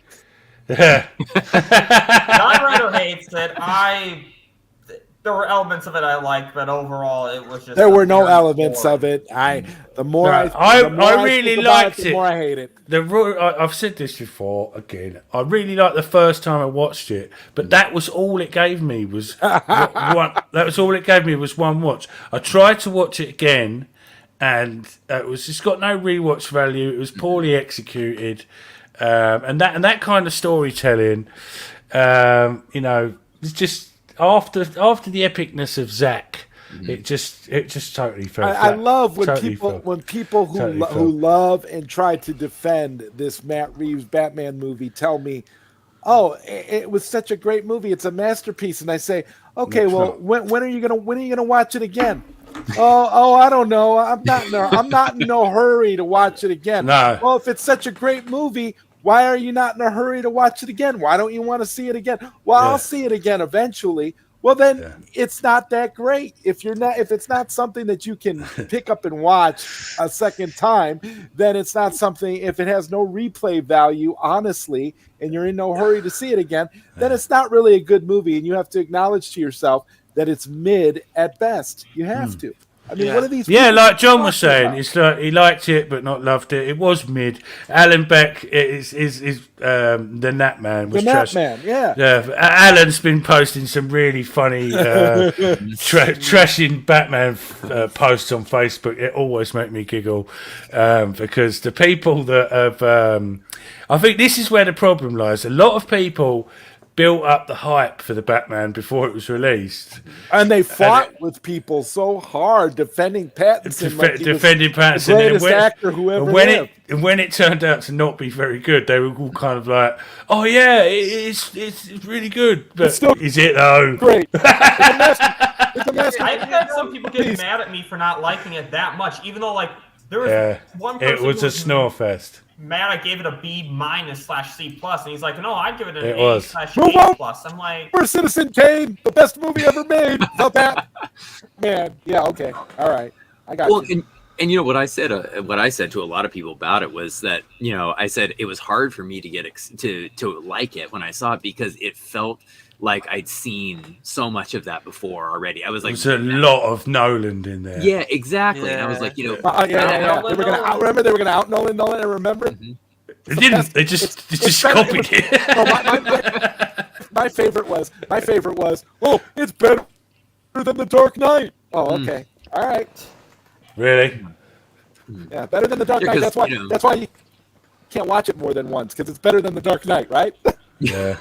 Yeah. John Ryder hates it. There were elements of it I liked, but overall it was just. There were no elements of it. The more I really liked it. The more I hate it. I've said this before. Again, I really liked the first time I watched it, but that was all it gave me was one. That was all it gave me was one watch. I tried to watch it again, and it's got no rewatch value. It was poorly executed, and that kind of storytelling, it's just. After the epicness of Zack, it just totally fell flat. I love when people who love and try to defend this Matt Reeves Batman movie tell me, "Oh, it was such a great movie. It's a masterpiece." And I say, "Okay, when are you gonna watch it again?" I don't know. I'm not in no hurry to watch it again. No. Well, if it's such a great movie, why are you not in a hurry to watch it again? Why don't you want to see it again? Well, I'll see it again eventually. Well, then it's not that great. If it's not something that you can pick up and watch a second time, then it's not something. If it has no replay value, honestly, and you're in no hurry to see it again, then it's not really a good movie. And you have to acknowledge to yourself that it's mid at best. You have to. I mean, what are these? Yeah, like John was saying, it's like he liked it but not loved it. It was mid. Alan Beck is the Nat Man. Was the Nat Man, yeah. Alan's been posting some really funny trashing Batman posts on Facebook. It always make me giggle because the people that have, I think this is where the problem lies. A lot of people built up the hype for the Batman before it was released, and they fought with people so hard defending Pattinson, defending Pattinson, the greatest actor who ever lived. And when it turned out to not be very good, they were all kind of like, "Oh yeah, it's really good, but is it though?" Great. I think that some people get mad at me for not liking it that much, even though there was one person. It was a snore fest. Mad, I gave it a B-/C+, and he's like, "No, I'd give it an A/A+." I'm like, "For Citizen Kane, the best movie ever made." The Batman. Yeah, okay, all right, I got you. And what I said to a lot of people about it was that I said it was hard for me to get to like it when I saw it because it felt like I'd seen so much of that before already. I was like, there's a lot of Nolan in there. Yeah, exactly. And I was like, They were gonna out Nolan. I remember. They didn't. They just copied it. My favorite was, "Oh, it's better than The Dark Knight." Oh, okay, all right. Really? Yeah, better than The Dark Knight. That's why you can't watch it more than once because it's better than The Dark Knight, right? Yeah.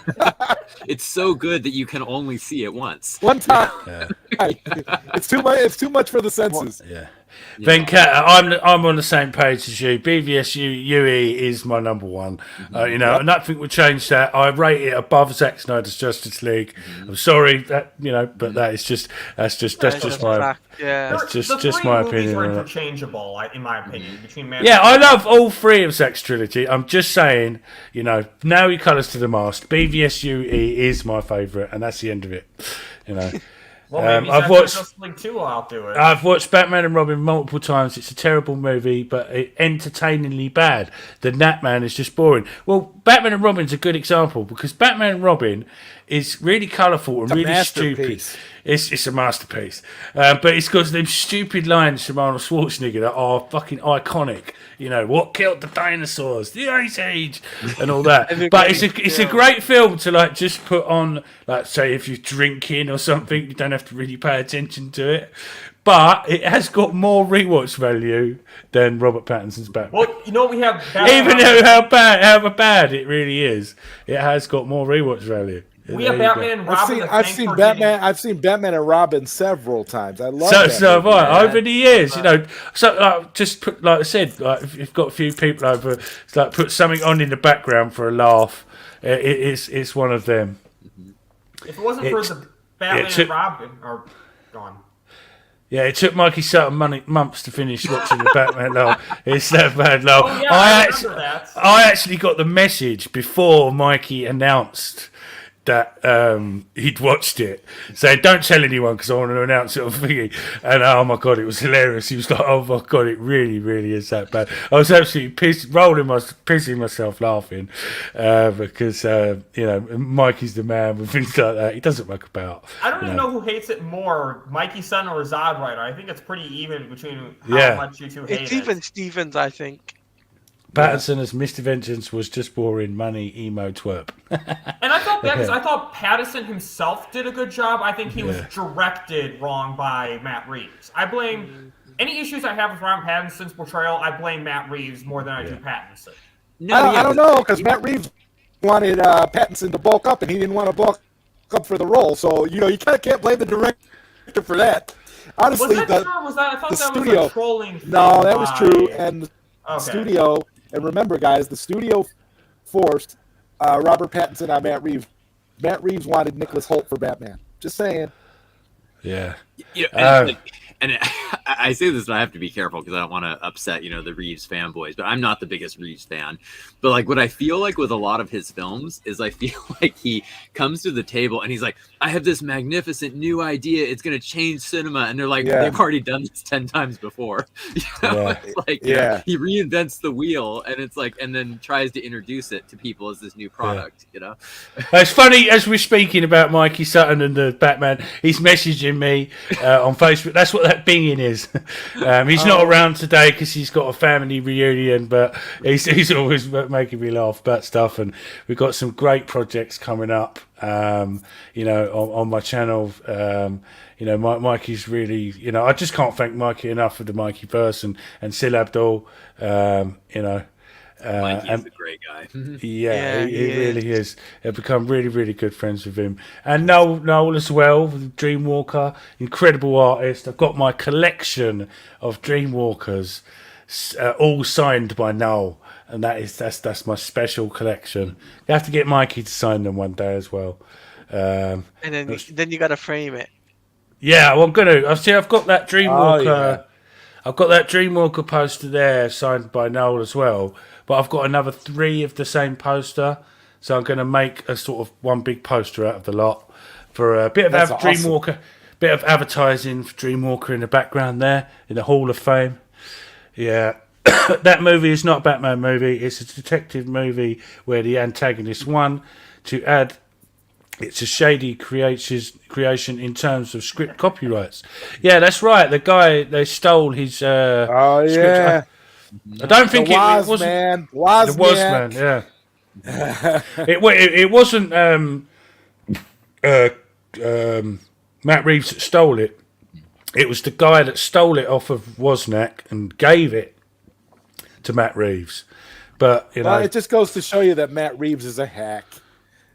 It's so good that you can only see it once. One time. It's too much. It's too much for the senses. Yeah. Venkat, I'm on the same page as you. BVS UE is my number one. Nothing would change that. I rate it above Zack Snyder's Justice League. I'm sorry that but that's just my just my opinion. Are interchangeable, in my opinion, between Man. Yeah, I love all three of Zack's trilogy. I'm just saying, now he colours to the mast. BVS UE is my favourite, and that's the end of it. Well, maybe I've watched Justice League 2. I'll do it. I've watched Batman and Robin multiple times. It's a terrible movie, but entertainingly bad. The Natman is just boring. Well, Batman and Robin's a good example because Batman and Robin is really colourful and really stupid. It's a masterpiece. But it's got them stupid lines from Arnold Schwarzenegger that are fucking iconic. What killed the dinosaurs? The Ice Age and all that. But it's a great film to just put on, say if you're drinking or something, you don't have to really pay attention to it. But it has got more rewatch value than Robert Pattinson's Batman. Well, we have even though how bad it really is, it has got more rewatch value. We have Batman and Robin. I've seen Batman. I've seen Batman and Robin several times. I love that. So have I. Over the years, just put, like I said, if you've got a few people over, put something on in the background for a laugh. It's one of them. If it wasn't for the Batman and Robin, or gone. Yeah, it took Mikey Sutton months to finish watching the Batman. No, it's that bad. No, oh, yeah, I actually got the message before Mikey announced that he'd watched it, saying don't tell anyone because I want to announce it on thingy. And oh my god, it was hilarious. He was like, oh my god, it really, really is that bad. I was absolutely pissing myself laughing because Mikey's the man with things like that. He doesn't muck about. I don't even know who hates it more, Mikey Sutton or Zod Writer. I think it's pretty even between how much you two hate it. It's even Stevens, I think. Pattinson as Mr. Vengeance was just boring, money, emo, twerp. And I thought Pattinson himself did a good job. I think he was directed wrong by Matt Reeves. I blame any issues I have with Robert Pattinson's portrayal. I blame Matt Reeves more than I do Pattinson. I don't know because Matt Reeves wanted Pattinson to bulk up, and he didn't want to bulk up for the role. So you kind of can't blame the director for that. Honestly, was that true? I thought that studio, was a trolling thing. No, that was true, and the studio. And remember, guys, the studio forced Robert Pattinson on Matt Reeves. Matt Reeves wanted Nicholas Hoult for Batman. Just saying. Yeah. And I say this, but I have to be careful because I don't want to upset, the Reeves fanboys. But I'm not the biggest Reeves fan. But what I feel like with a lot of his films is I feel like he comes to the table and he's like, I have this magnificent new idea. It's going to change cinema. And they're like, they've already done this 10 times before. He reinvents the wheel and it's like, and then tries to introduce it to people as this new product, It's funny, as we're speaking about Mikey Sutton and the Batman, he's messaging me on Facebook. That's what that binging is. He's not around today because he's got a family reunion, but he's always making me laugh about stuff. And we've got some great projects coming up, on my channel. Mikey's really, I just can't thank Mikey enough for the Mikey verse and Sil Abdul, Mikey's a great guy. He really is. I've become really, really good friends with him. And Noel as well, Dreamwalker, incredible artist. I've got my collection of Dreamwalkers, all signed by Noel, and that's my special collection. You have to get Mikey to sign them one day as well. And then you got to frame it. Yeah, well, I'm gonna. I've got that Dreamwalker. Oh, yeah. I've got that Dreamwalker poster there, signed by Noel as well. But I've got another 3 of the same poster, so I'm going to make a sort of one big poster out of the lot for a bit of Dreamwalker, bit of advertising for Dreamwalker in the background there in the Hall of Fame. Yeah, that movie is not a Batman movie; it's a detective movie where the antagonist won. To add, it's a shady creation in terms of script copyrights. Yeah, that's right. The guy, they stole his script. I don't think it wasn't. The Wozman, yeah. It wasn't Matt Reeves that stole it. It was the guy that stole it off of Wozniak and gave it to Matt Reeves. But it just goes to show you that Matt Reeves is a hack.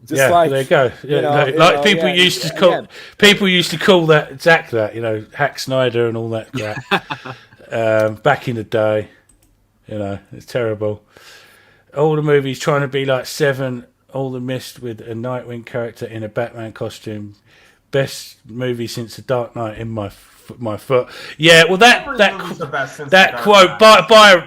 Just like, there you go. Yeah, like people used to call people used to call that Zack Snyder and all that crap. Back in the day, it's terrible. All the movies trying to be like Seven, All the Mist with a Nightwing character in a Batman costume. Best movie since The Dark Knight in my foot. Yeah, well that quote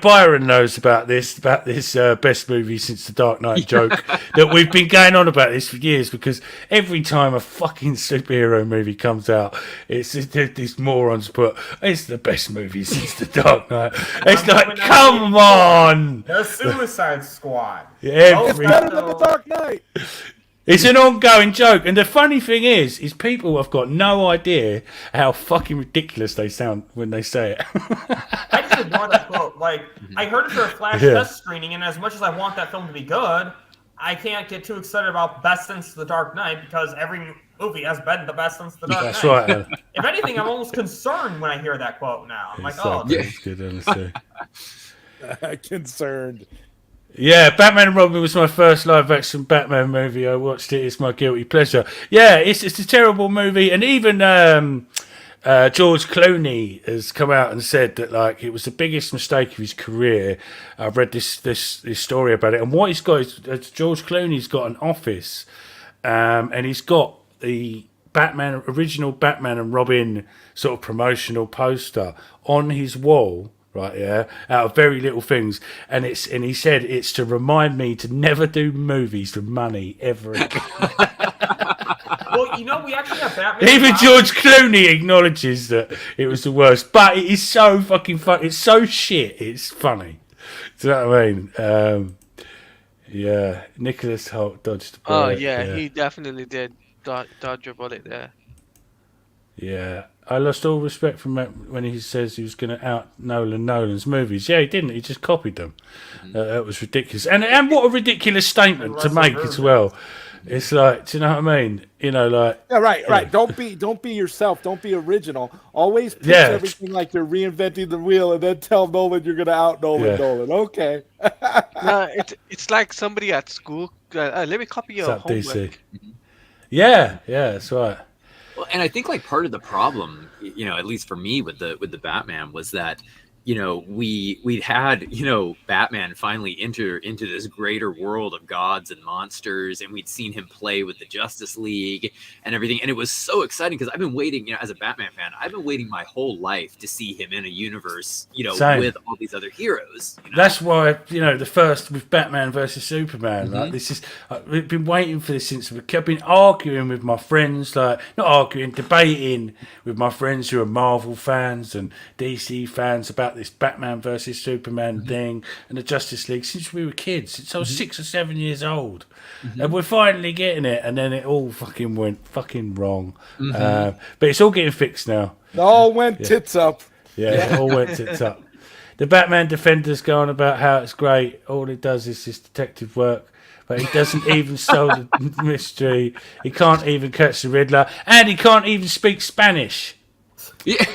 Byron knows about this best movie since The Dark Knight joke that we've been going on about this for years, because every time a fucking superhero movie comes out, it's these morons put it's the best movie since The Dark Knight. It's like, come on, the Suicide Squad. It's better than The Dark Knight. It's an ongoing joke, and the funny thing is people have got no idea how fucking ridiculous they sound when they say it. I just ignore that quote. Like, I heard it for a flash test screening, and as much as I want that film to be good, I can't get too excited about best since The Dark Knight, because every movie has been the best since The Dark Knight. That's right. If anything, I'm almost concerned when I hear that quote now. I'm like, that's good, honestly. Concerned. Yeah, Batman and Robin was my first live-action Batman movie. I watched it. It's my guilty pleasure. Yeah, it's a terrible movie, and even George Clooney has come out and said that like it was the biggest mistake of his career. I've read this story about it, and what he's got is George Clooney's got an office, and he's got the original Batman and Robin sort of promotional poster on his wall. Right, yeah, out of very little things, and he said it's to remind me to never do movies for money ever again. Well, we actually have Batman. Even George Clooney acknowledges that it was the worst, but it is so fucking fun. It's so shit. It's funny. Do you know what I mean? Yeah, Nicholas Hoult dodged the bullet. Oh yeah, he definitely did dodge a bullet there. Yeah. I lost all respect from when he says he was going to out Nolan's movies. Yeah, he didn't. He just copied them. That was ridiculous. And what a ridiculous statement to make as well. It's like, do you know what I mean? Like yeah, right. Don't be yourself. Don't be original. Always pitch everything like you're reinventing the wheel, and then tell Nolan you're going to out Nolan. Okay. No, it's like somebody at school. Let me copy your homework. DC? Yeah, that's right. Well, and I think like part of the problem, at least for me with the Batman, was that we'd had Batman finally enter into this greater world of gods and monsters, and we'd seen him play with the Justice League and everything, and it was so exciting because I've been waiting, as a Batman fan, I've been waiting my whole life to see him in a universe, Same. with all these other heroes. That's why the first with Batman versus Superman, like this is we've been waiting for this since I've been arguing with my friends, like not arguing, debating with my friends who are Marvel fans and DC fans about this Batman versus Superman thing and the Justice League since we were kids, since I was 6 or 7 years old, and we're finally getting it, and then it all fucking went fucking wrong, but it's all getting fixed now. It all went tits up. Yeah, it all went tits up. The Batman Defender's going about how it's great, all it does is this detective work, but he doesn't even solve the mystery, he can't even catch the Riddler, and he can't even speak Spanish. Yeah.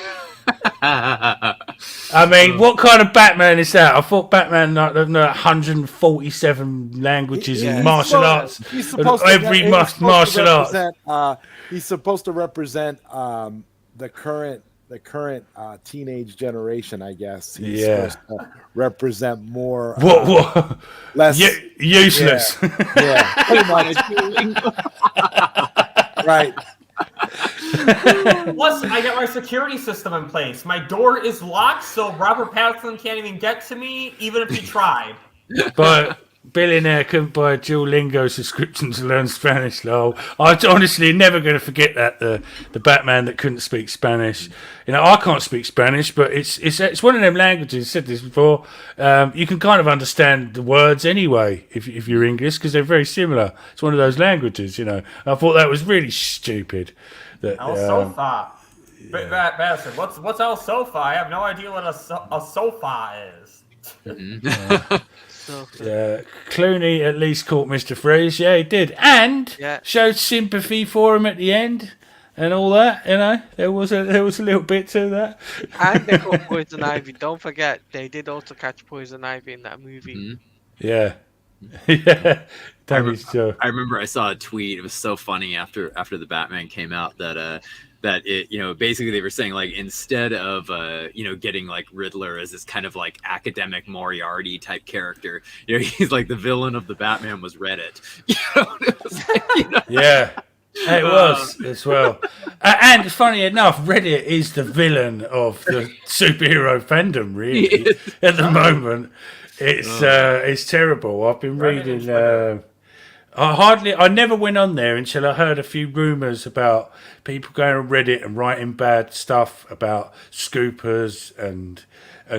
I mean, what kind of Batman is that? I thought Batman like 147 languages and martial arts. He's supposed to martial arts. He's supposed to represent the current teenage generation, I guess. He's supposed to represent more. What? Less useless. Yeah, pretty much. Right. Plus, I got my security system in place. My door is locked, so Robert Pattinson can't even get to me, even if he tried. But billionaire couldn't buy a Duolingo subscription to learn Spanish, lol. I'm honestly never going to forget that, the Batman that couldn't speak Spanish. I can't speak Spanish, but it's one of them languages, I said this before, you can kind of understand the words anyway if you're English, because they're very similar. It's one of those languages, I thought that was really stupid. El Sofa. Bastard, what's El Sofa? I have no idea what a sofa is. Yeah, Clooney at least caught Mr. Freeze. Yeah, he did, and showed sympathy for him at the end, and all that. There was a little bit to that. And they caught Poison Ivy. Don't forget, they did also catch Poison Ivy in that movie. Yeah. Yeah. I remember I saw a tweet. It was so funny after the Batman came out that that it, you know, basically they were saying like instead of you know, getting like Riddler as this kind of like academic Moriarty type character, you know, he's like the villain of the Batman was Reddit. You know, it was like, you know, yeah. It was as well. And funny enough, Reddit is the villain of the superhero fandom, really, at the moment. It's terrible. I've been reading. I never went on there until I heard a few rumours about people going on Reddit and writing bad stuff about scoopers and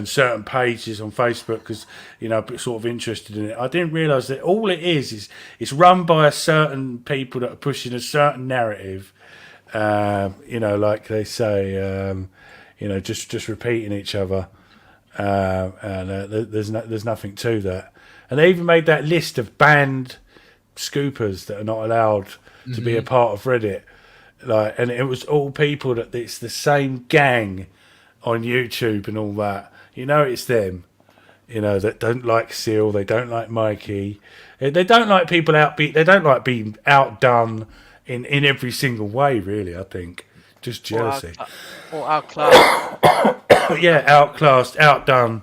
certain pages on Facebook because, you know, sort of interested in it. I didn't realise that all it is it's run by a certain people that are pushing a certain narrative. You know, like they say, you know, just repeating each other, and there's nothing to that. And they even made that list of banned scoopers that are not allowed to be a part of Reddit. Like, and it was all people that it's the same gang on YouTube and all that. You know, it's them. You know, that don't like Seal. They don't like Mikey. They don't like people outbeat. They don't like being outdone in every single way. Really, I think just jealousy. Or outclassed. Yeah, outclassed, outdone,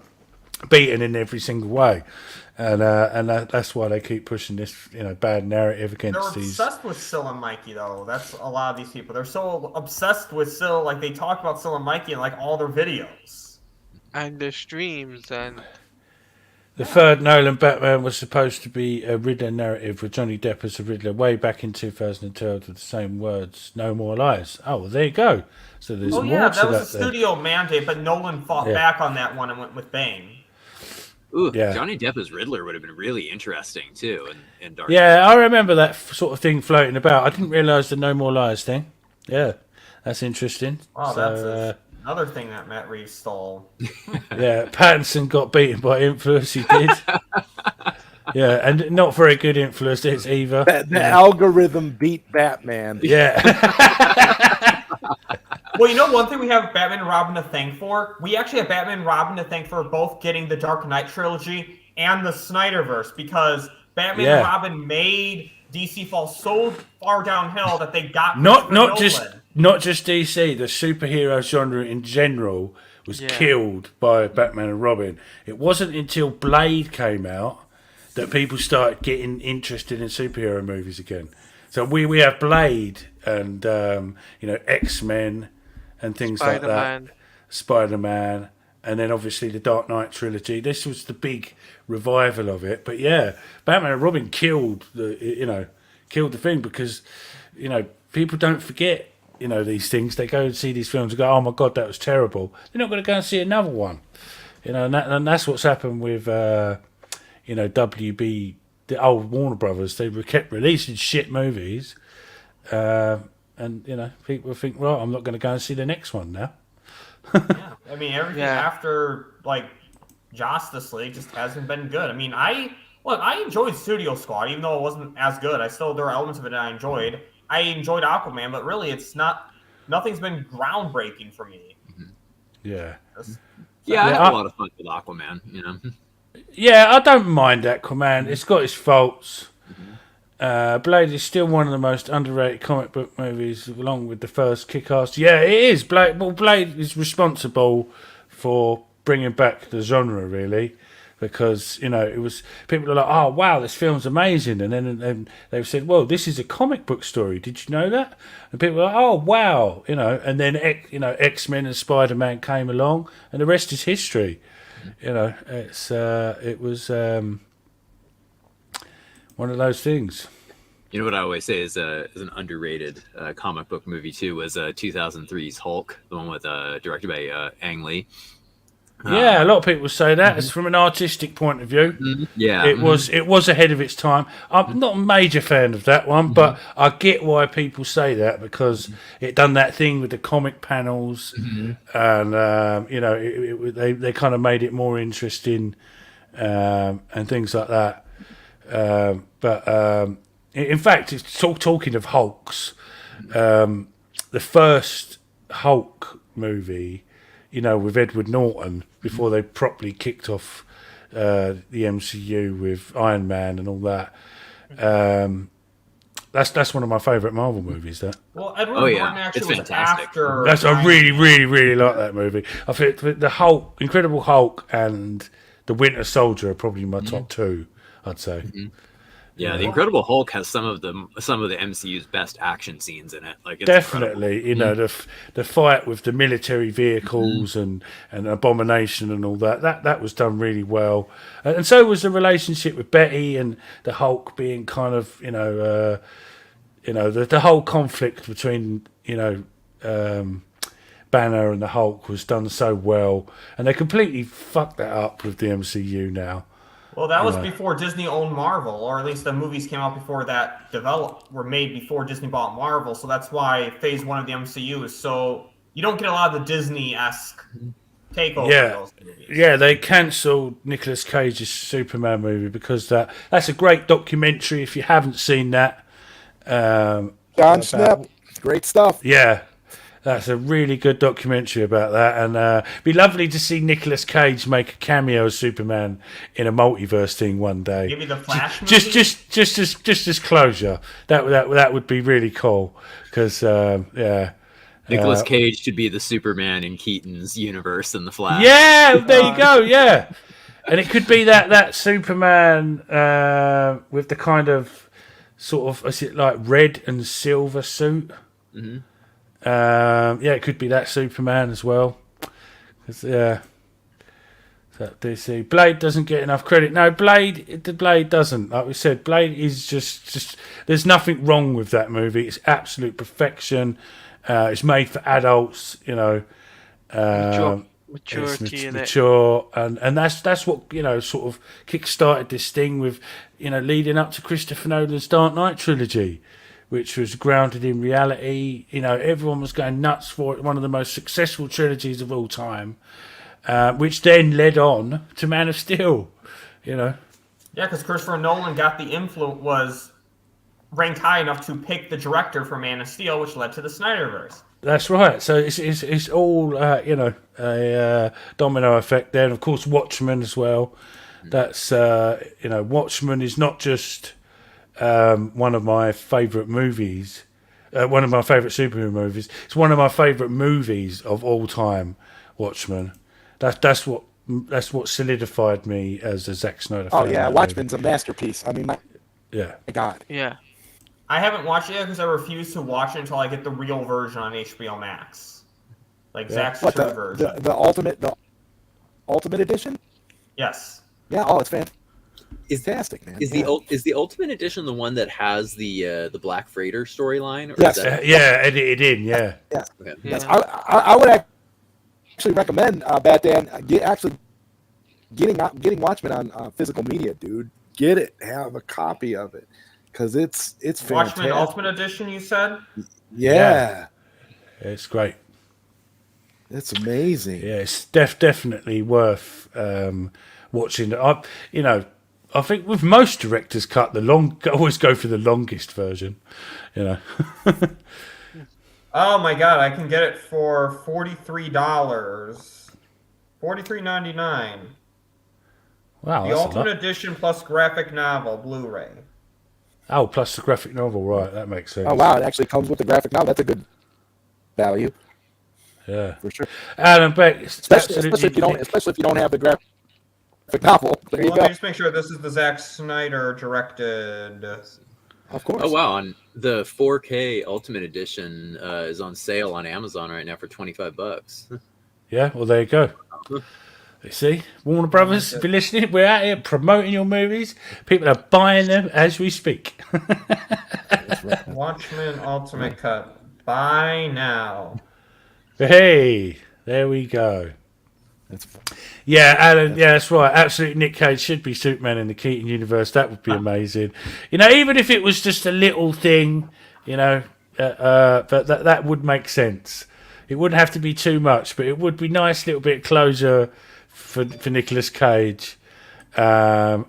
beaten in every single way. And that's why they keep pushing this, you know, bad narrative against these. They're obsessed with Sil and Mikey, though. That's a lot of these people. They're so obsessed with Sil, like they talk about Sil and Mikey in like all their videos and their streams. And the third Nolan Batman was supposed to be a Riddler narrative with Johnny Depp as the Riddler way back in 2012 with the same words, "No more lies." Oh, well, there you go. So there's more to that. That was a studio mandate, but Nolan fought back on that one and went with Bane. Ooh, yeah. Johnny Depp as Riddler would have been really interesting too. In Dark Knight. I remember that sort of thing floating about. I didn't realise the No More Lies thing. Yeah, that's interesting. Oh, that's another thing that Matt Reeves stole. Yeah, Pattinson got beaten by influence. He did. Yeah, and not very good influence it's either. The algorithm beat Batman. Yeah. Well, you know, one thing we have Batman and Robin to thank for? We actually have Batman and Robin to thank for both getting the Dark Knight trilogy and the Snyderverse, because Batman and Robin made DC fall so far downhill that they got not just DC. The superhero genre in general was killed by Batman and Robin. It wasn't until Blade came out that people started getting interested in superhero movies again. So we have Blade and you know, X-Men and things like that. Spider-Man, and then obviously the Dark Knight trilogy. This was the big revival of it. But yeah, Batman and Robin killed the thing, because, you know, people don't forget, you know, these things. They go and see these films and go, "Oh my God, that was terrible." They're not going to go and see another one, you know. And that's what's happened with you know, WB, the old Warner Brothers. They kept releasing shit movies. And, you know, people think, right, I'm not going to go and see the next one now. Yeah, I mean, everything after, like, Justice League just hasn't been good. I mean, I enjoyed Studio Squad, even though it wasn't as good. There are elements of it that I enjoyed. I enjoyed Aquaman, but really, nothing's been groundbreaking for me. Yeah. I had a lot of fun with Aquaman, you know. Yeah, I don't mind Aquaman. It's got its faults. Blade is still one of the most underrated comic book movies, along with the first Kick-Ass. Yeah, it is. Blade is responsible for bringing back the genre, really, because, you know, it was, people are like, "Oh wow, this film's amazing," and then they've said, "Well, this is a comic book story. Did you know that?" And people are like, "Oh wow," you know, and then X-Men and Spider-Man came along, and the rest is history. You know, it was one of those things. You know what I always say is an underrated comic book movie too was 2003's Hulk, the one with directed by Ang Lee. Yeah, a lot of people say that. It's from an artistic point of view. Yeah, it was ahead of its time. I'm not a major fan of that one, but I get why people say that, because it done that thing with the comic panels, and you know, they kind of made it more interesting, and things like that. But in fact, it's talking of Hulks. The first Hulk movie, you know, with Edward Norton, before they properly kicked off the MCU with Iron Man and all that. That's one of my favourite Marvel movies. That. Well, Edward Norton actually was after. I really like that movie. I think the Hulk, Incredible Hulk, and the Winter Soldier are probably my top two. I'd say. Mm-hmm. Yeah, the Incredible Hulk has some of the MCU's best action scenes in it. Like, it's definitely, incredible. the fight with the military vehicles and Abomination and all that was done really well, and so was the relationship with Betty and the Hulk being kind of the whole conflict between Banner and the Hulk was done so well, and they completely fucked that up with the MCU now. Well, that was before Disney owned Marvel, or at least the movies came out before that were made before Disney bought Marvel. So that's why Phase 1 of the MCU is so... You don't get a lot of the Disney-esque takeover of those movies. Yeah, they cancelled Nicolas Cage's Superman movie because that's a great documentary if you haven't seen that. John Schnepp, great stuff. Yeah. That's a really good documentary about that, and it'd be lovely to see Nicolas Cage make a cameo as Superman in a multiverse thing one day. Maybe the Flash movie? Just as closure. That would be really cool because Nicolas Cage should be the Superman in Keaton's universe in the Flash. Yeah, there you go. Yeah, and it could be that Superman with the kind of sort of is it like red and silver suit. Mm-hmm. It could be that Superman as well. So DC Blade doesn't get enough credit. No, Blade doesn't. Like we said, Blade is just. There's nothing wrong with that movie. It's absolute perfection. It's made for adults. Maturity in it. Mature, and that's what sort of kick-started this thing with leading up to Christopher Nolan's Dark Knight trilogy, which was grounded in reality. Everyone was going nuts for it. One of the most successful trilogies of all time, which then led on to Man of Steel. Yeah, because Christopher Nolan got the influence, was ranked high enough to pick the director for Man of Steel, which led to the Snyderverse. That's right. So it's all a domino effect there, and of course Watchmen as well. That's Watchmen is not just one of my favourite movies, one of my favourite superhero movies. It's one of my favourite movies of all time. Watchmen. That's what solidified me as a Zack Snyder fan. Oh yeah, Watchmen's a masterpiece. I mean, my God. Yeah. I haven't watched it yet because I refuse to watch it until I get the real version on HBO Max, Zack's true version. The ultimate edition. Yes. Yeah. Oh, it's fantastic, man. Is the Ultimate Edition the one that has the Black Freighter storyline? Yes. Edited in. Yeah. Yes. Okay. Yes. I would actually recommend Batman getting Watchmen on physical media, dude. Get it. Have a copy of it. Because it's fantastic. Watchmen Ultimate Edition, you said? Yeah. It's great. It's amazing. Yeah, it's definitely worth watching. I think with most director's cut, always go for the longest version. Oh my God! I can get it for $43, $43.99. Wow, the Ultimate Edition plus graphic novel Blu-ray. Oh, plus the graphic novel, right? That makes sense. Oh wow, it actually comes with the graphic novel. That's a good value. Yeah, for sure. Alan Beck, especially if you don't have the graphic novel. There you go. Let me just make sure this is the Zack Snyder directed. Of course. Oh wow, and the 4K Ultimate Edition is on sale on Amazon right now for $25. Yeah, well there you go. You see, Warner Brothers, if you're listening, we're out here promoting your movies. People are buying them as we speak. Watchmen Ultimate Cut. Buy now. Hey, there we go. Yeah, Alan. Yeah, that's right. Absolutely, Nick Cage should be Superman in the Keaton universe. That would be amazing. Even if it was just a little thing, but that would make sense. It wouldn't have to be too much, but it would be nice, little bit of closure for Nicolas Cage. And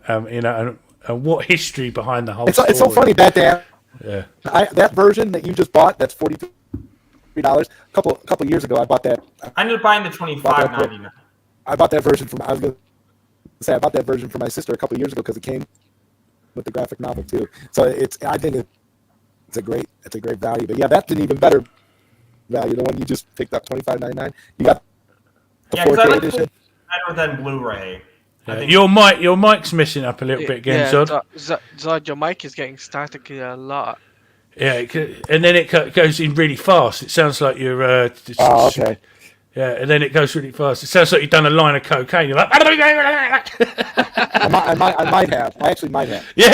what history behind the whole. It's so funny that that version that you just bought. That's $43. A couple years ago, I bought that. I ended up buying the $25.99. I bought that version from. I was going say I bought that version for my sister a couple of years ago because it came with the graphic novel too. So I think it's a great value. But yeah, that's an even better value. The one you just picked up, $25.99. You got the 4K edition. Better than Blu-ray. Yeah. Your mic's missing up a little bit again, Zod. Zod, your mic is getting static a lot. Yeah, and then it goes in really fast. It sounds like you're. Okay. Yeah, and then it goes really fast. It sounds like you've done a line of cocaine. You're like, I might have. I actually might have. Yeah.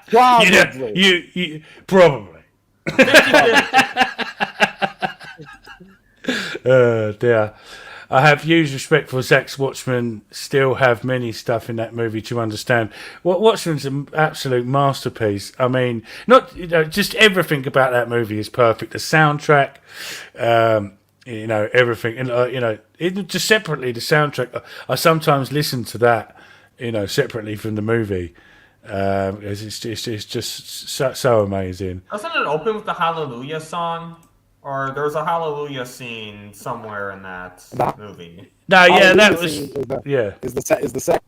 Probably. You probably. Dear. I have huge respect for Zack's Watchmen. Still have many stuff in that movie to understand. Watchmen's an absolute masterpiece. I mean, not just everything about that movie is perfect. The soundtrack, everything, and just separately the soundtrack. I sometimes listen to that, separately from the movie. It's just so amazing. Doesn't it open with the Hallelujah song? Or there's a Hallelujah scene somewhere in that movie. No, yeah, that was is the sex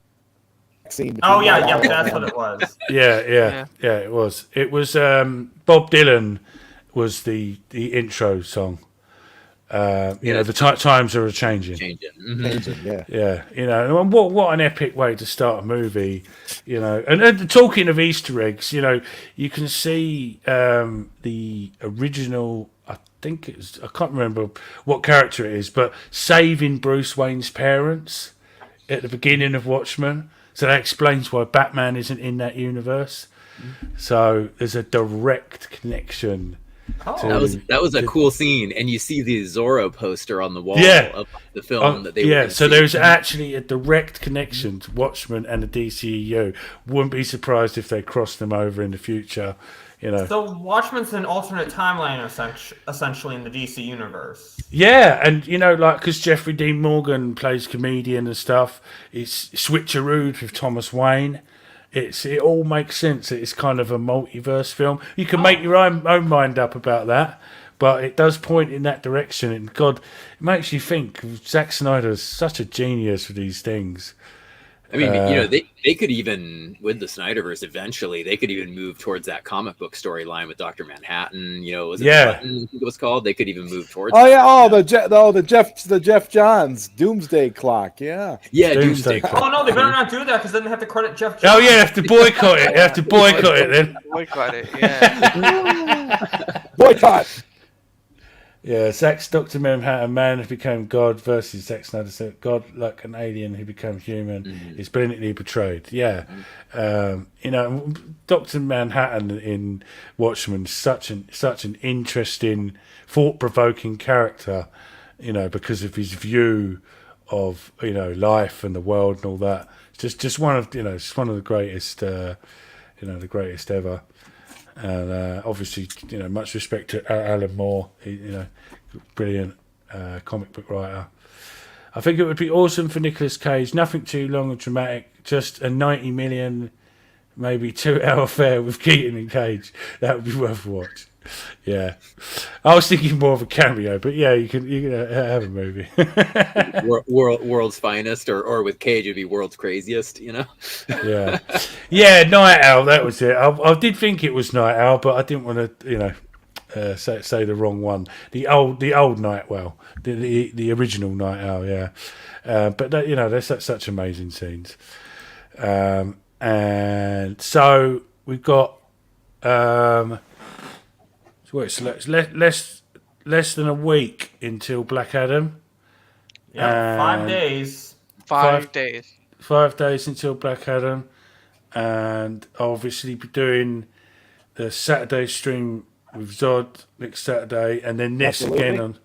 scene. Oh yeah, that's what it was. Yeah, it was. It was Bob Dylan was the intro song. The times are changing. Yeah. And what an epic way to start a movie, And talking of Easter eggs, you can see the original. I can't remember what character it is, but saving Bruce Wayne's parents at the beginning of Watchmen. So that explains why Batman isn't in that universe. So there's a direct connection. That was a cool scene, and you see the Zorro poster on the wall of the film that they were so see. There's actually a direct connection to Watchmen and the DCEU. Wouldn't be surprised if they crossed them over in the future. So Watchmen's an alternate timeline, essentially, in the DC universe. Yeah, and because Jeffrey Dean Morgan plays comedian and stuff, it's switcherooed with Thomas Wayne. It all makes sense. It's kind of a multiverse film. You can make your own mind up about that, but it does point in that direction. And God, it makes you think. Zack Snyder's such a genius for these things. I mean, they could even, with the Snyderverse, eventually they could even move towards that comic book storyline with Dr. Manhattan. Was it Button, I think it was called? They could even move towards. Oh yeah, the Jeff Johns Doomsday Clock. Yeah. Yeah, Doomsday Clock. Oh no, they better not do that because then they have to credit Jeff Johns. Oh yeah, you have to boycott it. You have to boycott it then. Boycott it. Yeah. Boycott. Yeah, Zack's Dr. Manhattan, man who became God versus Zack Snyder, God like an alien who became human, is brilliantly portrayed. Yeah. Dr. Manhattan in Watchmen, such an interesting, thought-provoking character, because of his view of, life and the world and all that. It's just one of, it's one of the greatest, the greatest ever. And obviously, much respect to Alan Moore, brilliant comic book writer. I think it would be awesome for Nicolas Cage. Nothing too long and dramatic. Just a 90 million, maybe 2-hour affair with Keaton and Cage. That would be worth a watch. Yeah, I was thinking more of a cameo, but yeah, you can have a movie. World's finest, or with Cage, it'd be world's craziest. Yeah, Night Owl. That was it. I did think it was Night Owl, but I didn't want to, say the wrong one. The old Night Owl, the original Night Owl. Yeah, but there's such amazing scenes. And so we've got. So it's less than a week until Black Adam. Yeah, 5 days. 5 days. 5 days until Black Adam, and I'll obviously be doing the Saturday stream with Zod next Saturday, and then this again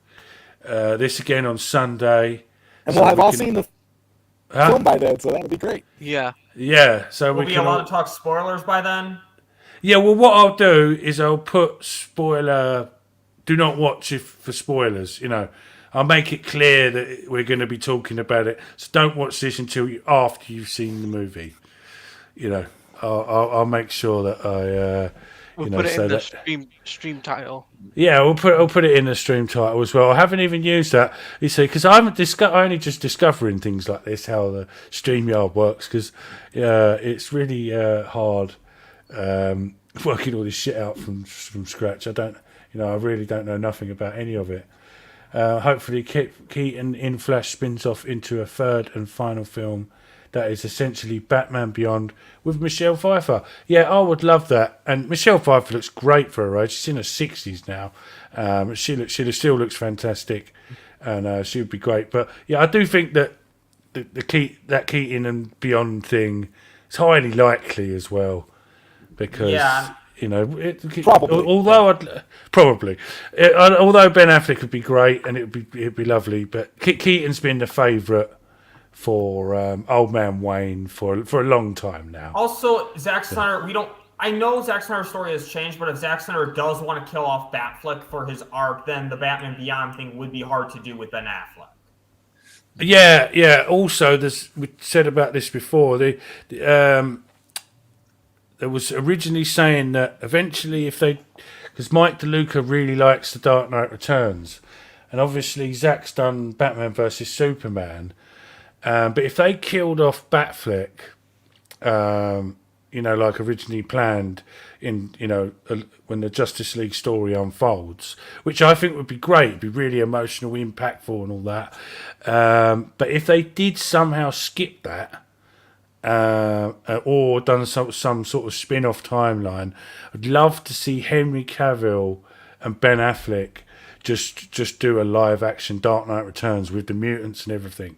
on Sunday. And we'll have all seen the film by then, so that'll be great. Yeah. Yeah. So we'll be allowed to talk spoilers by then. Yeah, well, what I'll do is I'll put do not watch if for spoilers, I'll make it clear that we're going to be talking about it. So don't watch this until after you've seen the movie. I'll make sure that We'll put it in the stream title. Yeah, we'll put it in the stream title as well. I haven't even used that. You see, because I only just discovering things like this, how the StreamYard works, because it's really hard working all this shit out from scratch. I really don't know nothing about any of it. Hopefully, Keaton in Flash spins off into a third and final film that is essentially Batman Beyond with Michelle Pfeiffer. Yeah, I would love that. And Michelle Pfeiffer looks great for her age. She's in her 60s now. She still looks fantastic, and she would be great. But yeah, I do think that that Keaton and Beyond thing is highly likely as well, because probably. Although Ben Affleck would be great and it'd be lovely, but Keaton's been the favourite for Old Man Wayne for a long time now. Also, Zack Snyder, I know Zack Snyder's story has changed, but if Zack Snyder does want to kill off Batfleck for his arc, then the Batman Beyond thing would be hard to do with Ben Affleck. Yeah. Also, we said about this before. There was originally saying that eventually, because Mike DeLuca really likes The Dark Knight Returns, and obviously Zack's done Batman vs Superman. But if they killed off Batfleck, like originally planned when the Justice League story unfolds, which I think would be great, it'd be really emotional, impactful and all that. But if they did somehow skip that, or done some sort of spin-off timeline, I'd love to see Henry Cavill and Ben Affleck just do a live action Dark Knight Returns with the mutants and everything.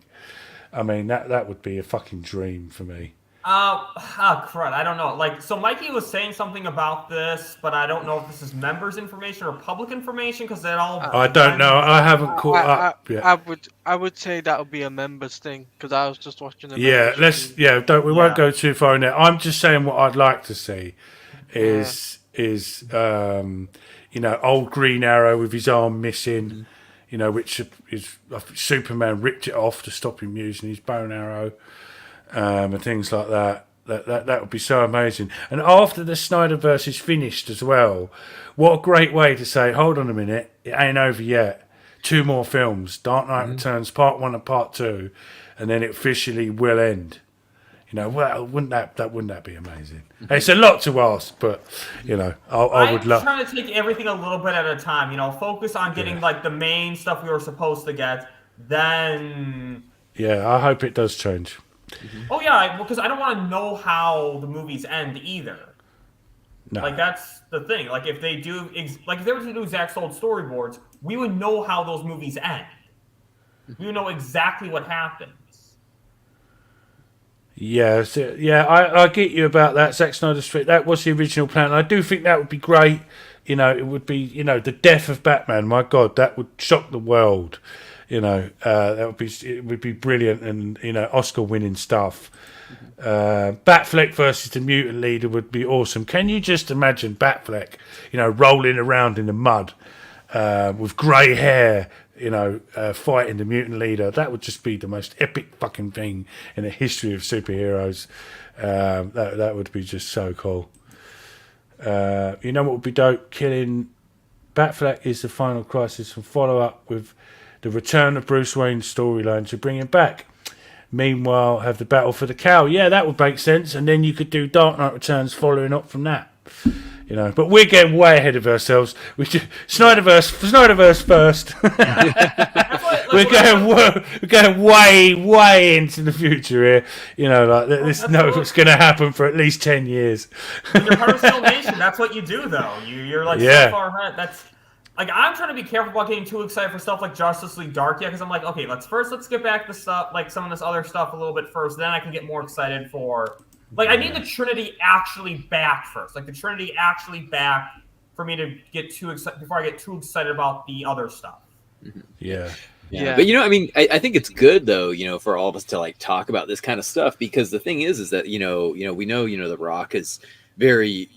I mean, that would be a fucking dream for me. Crud, I don't know. So Mikey was saying something about this, but I don't know if this is members' information or public information, because that all... I don't know. I haven't caught up yet. I would say that would be a members' thing, because I was just watching the we won't go too far in there. I'm just saying what I'd like to see is old Green Arrow with his arm missing, which is Superman ripped it off to stop him using his bow and arrow, and things like that. That would be so amazing. And after the Snyderverse is finished as well, what a great way to say, hold on a minute, it ain't over yet. 2 more films, Dark Knight Returns Part 1 and Part 2, and then it officially will end. Wouldn't that be amazing? It's a lot to ask, but I would love. I'm trying to take everything a little bit at a time. Focus on getting the main stuff we were supposed to get. Then. Yeah, I hope it does change. Oh yeah, because I don't want to know how the movies end either. No. That's the thing. If they do, if they were to do Zack's old storyboards, we would know how those movies end. We would know exactly what happens. Yeah, I get you about that. Zack Snyder's Street, that was the original plan. I do think that would be great. It would be, the death of Batman. My God, that would shock the world. It would be brilliant and, Oscar-winning stuff. Batfleck versus the mutant leader would be awesome. Can you just imagine Batfleck, rolling around in the mud with grey hair, fighting the mutant leader? That would just be the most epic fucking thing in the history of superheroes. That would be just so cool. What would be dope? Killing Batfleck is the final crisis and follow up with the return of Bruce Wayne's storyline to bring him back. Meanwhile, have the battle for the cowl. Yeah, that would make sense. And then you could do Dark Knight Returns following up from that. But we're getting way ahead of ourselves. Snyderverse first. We're going way into the future here. This what's going to happen for at least 10 years. When you're part of Filmation, that's what you do, though. You're so far ahead. That's I'm trying to be careful about getting too excited for stuff like Justice League Dark, because I'm like, okay, let's get back to stuff some of this other stuff a little bit first. Then I can get more excited for. I need the Trinity actually back first. The Trinity actually back for me to get too excited before I get too excited about the other stuff. Yeah. But I think it's good though, for all of us to talk about this kind of stuff, because the thing is that we know The Rock is very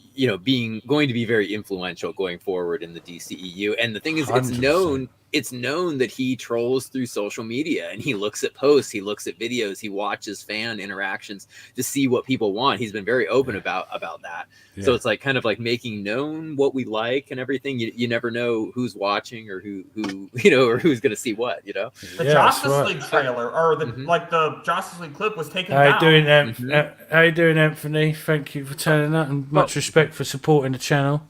going to be very influential going forward in the DCEU, and the thing is, 100%. it's known that he trolls through social media, and he looks at posts, he looks at videos, he watches fan interactions to see what people want. He's been very open about that. So it's like kind of like making known what we like and everything. You never know who's watching or who or who's going to see what, The Justice League trailer or the Justice League clip was taken down. How you doing, Anthony? Thank you for turning up, and much respect for supporting the channel.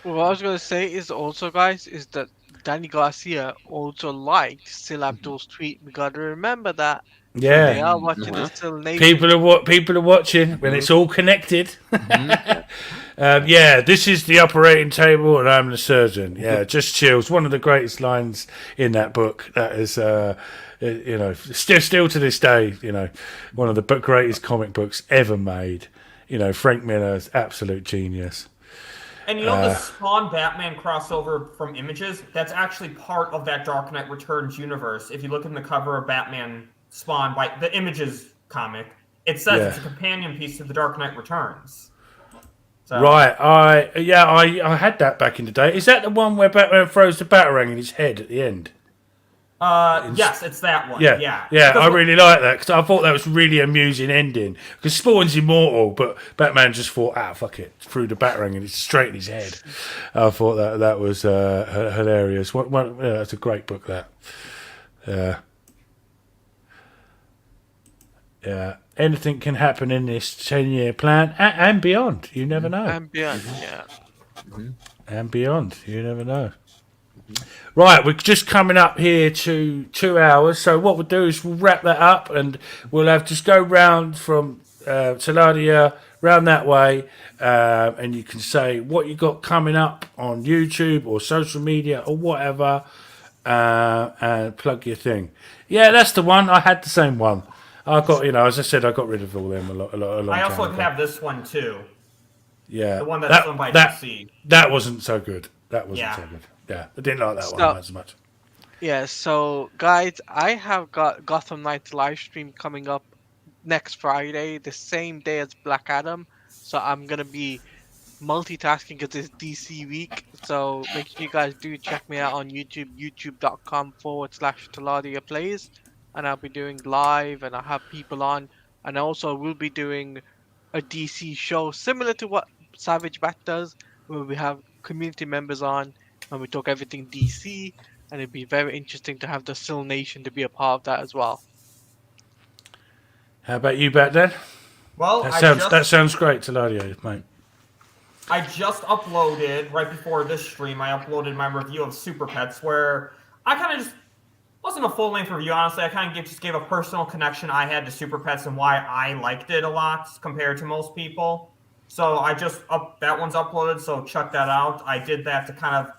Well, what I was going to say is also, guys, is that Danny Garcia also liked Still Abdul's tweet. We got to remember that. Yeah, they are watching the Still Nation. People are watching when it's all connected. This is the operating table, and I'm the surgeon. Yeah, just chills. One of the greatest lines in that book. That is, still to this day, one of the greatest comic books ever made. Frank Miller's absolute genius. And the Spawn Batman crossover from Images, that's actually part of that Dark Knight Returns universe. If you look in the cover of Batman Spawn by the Images comic, it says it's a companion piece to the Dark Knight Returns. So. Right, I had that back in the day. Is that the one where Batman throws the Batarang in his head at the end? Yes, it's that one. Yeah. I really like that because I thought that was really amusing ending. Because Spawn's immortal, but Batman just thought, fuck it, threw the Batarang and it's straight in his head. I thought that was hilarious. That's a great book. That. Yeah. Anything can happen in this 10-year plan and beyond. You never know. And beyond, And beyond. You never know. Right, we're just coming up here to 2 hours. So what we'll do is we'll wrap that up, and we'll have just go round from Taladia round that way, and you can say what you got coming up on YouTube or social media or whatever, and plug your thing. Yeah, that's the one. I had the same one. I got, as I said, I got rid of all them a long I also time ago. have this one too. Yeah, the one that's done by DC. That wasn't so good. That wasn't so good. Yeah, I didn't like that one as much. Yeah, so guys, I have got Gotham Knights live stream coming up next Friday, the same day as Black Adam. So I'm gonna be multitasking because it's DC week. So make sure you guys do check me out on YouTube, youtube.com/Taladia Plays, and I'll be doing live, and I'll have people on, and I also will be doing a DC show similar to what Savage Bat does, where we have community members on and we talk everything DC, and it'd be very interesting to have the Still Nation to be a part of that as well. How about you, Batman? Well, that sounds great, Taladia, mate. I just uploaded, right before this stream, I uploaded my review of Super Pets, where I kind of just, wasn't a full-length review, honestly. I kind of just gave a personal connection I had to Super Pets and why I liked it a lot compared to most people. So that one's uploaded, so check that out. I did that to kind of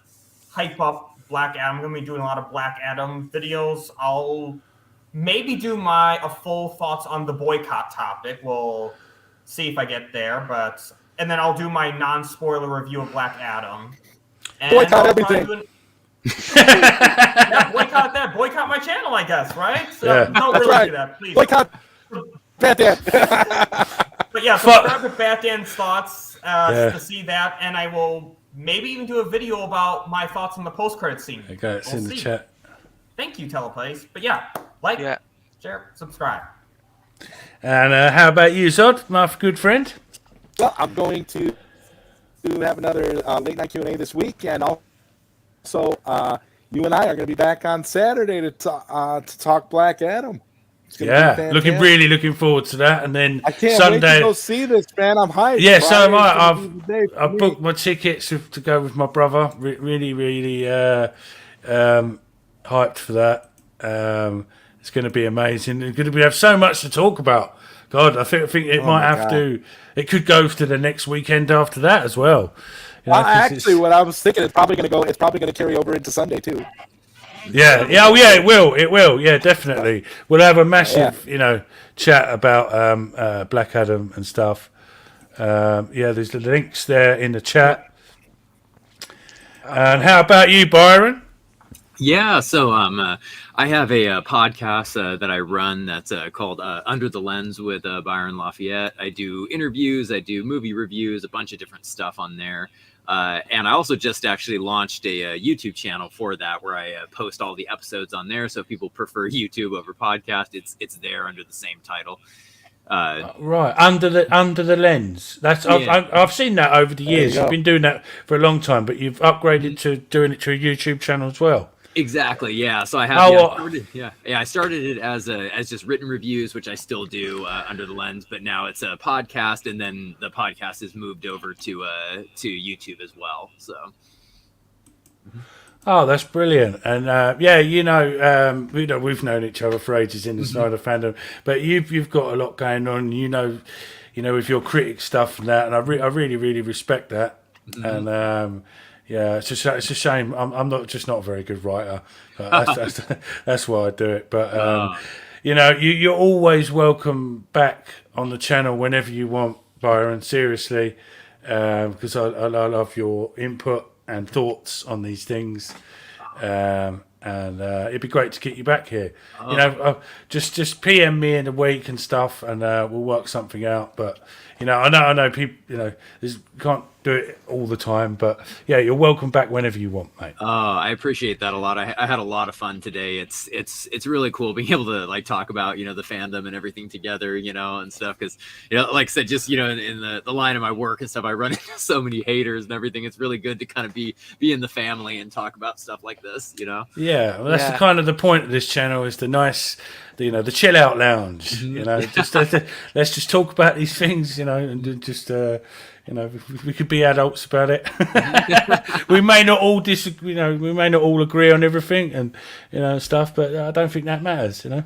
hype up Black Adam. I'm going to be doing a lot of Black Adam videos. I'll maybe do a full thoughts on the boycott topic. We'll see if I get there, and then I'll do my non-spoiler review of Black Adam. And boycott everything. Boycott that. Boycott my channel, I guess, right? So, yeah. No, that's really right. Do that, please. Boycott Batman. But yeah, subscribe to Batman's thoughts to see that, and I will maybe even do a video about my thoughts on the post-credit scene. Okay, it's in the chat. Thank you, Teleplays. But yeah, share, subscribe. And how about you, Zod, my good friend? Well, I'm going to have another late night Q&A this week, and also you and I are going to be back on Saturday to talk Black Adam. Yeah, looking forward to that, and then I can't Sunday. wait to go see this, man. I'm hyped. Yeah, so am I. I've booked my tickets to go with my brother. Really, hyped for that. It's going to be amazing. We have so much to talk about. God, I think it might have to. It could go to the next weekend after that as well. Actually, what I was thinking, it's probably going to carry over into Sunday too. Yeah, it will. Yeah, definitely. We'll have a massive, chat about Black Adam and stuff. There's the links there in the chat. And how about you, Byron? Yeah, so I have a podcast that I run that's called Under the Lens with Byron Lafayette. I do interviews, I do movie reviews, a bunch of different stuff on there. And I also just actually launched a YouTube channel for that, where I post all the episodes on there. So if people prefer YouTube over podcast, it's there under the same title. Right, under the lens. That's I've seen that over the years. You've been doing that for a long time, but you've upgraded to doing it to a YouTube channel as well. Exactly, yeah. So I have, I started it as just written reviews, which I still do under the lens, but now it's a podcast, and then the podcast is moved over to YouTube as well. So. Oh, that's brilliant. And we've known each other for ages in the Snyder fandom, but you've got a lot going on, with your critic stuff and that, and I really, really respect that. And it's a shame. I'm not a very good writer. But that's why I do it. But you're always welcome back on the channel whenever you want, Byron. Seriously, because I love your input and thoughts on these things, and it'd be great to get you back here. Just PM me in a week and stuff, and we'll work something out. But I know people, can't do it all the time, but yeah, you're welcome back whenever you want, mate. I appreciate that a lot. I had a lot of fun today. It's really cool being able to like talk about the fandom and everything together, and stuff, because like I said, just in the line of my work and stuff, I run into so many haters and everything. It's really good to kind of be in the family and talk about stuff like this. Yeah, well, that's the kind of the point of this channel, is the nice, the chill out lounge. Just let's just talk about these things, and just. We could be adults about it. We may not all disagree. We may not all agree on everything, and stuff. But I don't think that matters. If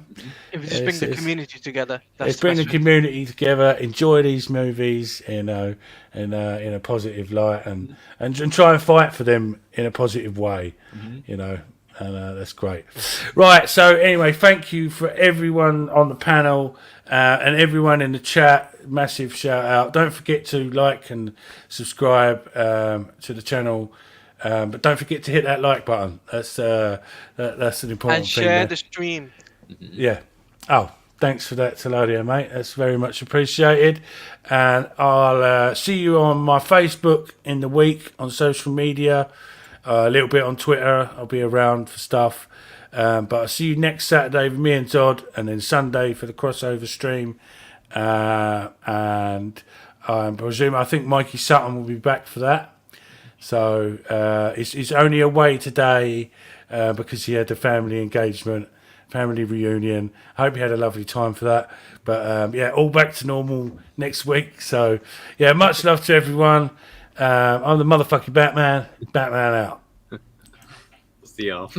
we just bring the community together, let's bring the community together. Enjoy these movies, in a positive light, and try and fight for them in a positive way. And that's great. Right. So anyway, thank you for everyone on the panel and everyone in the chat. Massive shout out. Don't forget to like and subscribe to the channel, but don't forget to hit that like button. That's an important thing. And share the stream. Yeah. Oh, thanks for that, Teladio, mate. That's very much appreciated. And I'll see you on my Facebook in the week, on social media, a little bit on Twitter. I'll be around for stuff. But I'll see you next Saturday with me and Todd, and then Sunday for the crossover stream. And I think Mikey Sutton will be back for that. So he's only away today because he had a family engagement, family reunion. I hope he had a lovely time for that. But all back to normal next week. So much love to everyone. I'm the motherfucking Batman. Batman out. See y'all.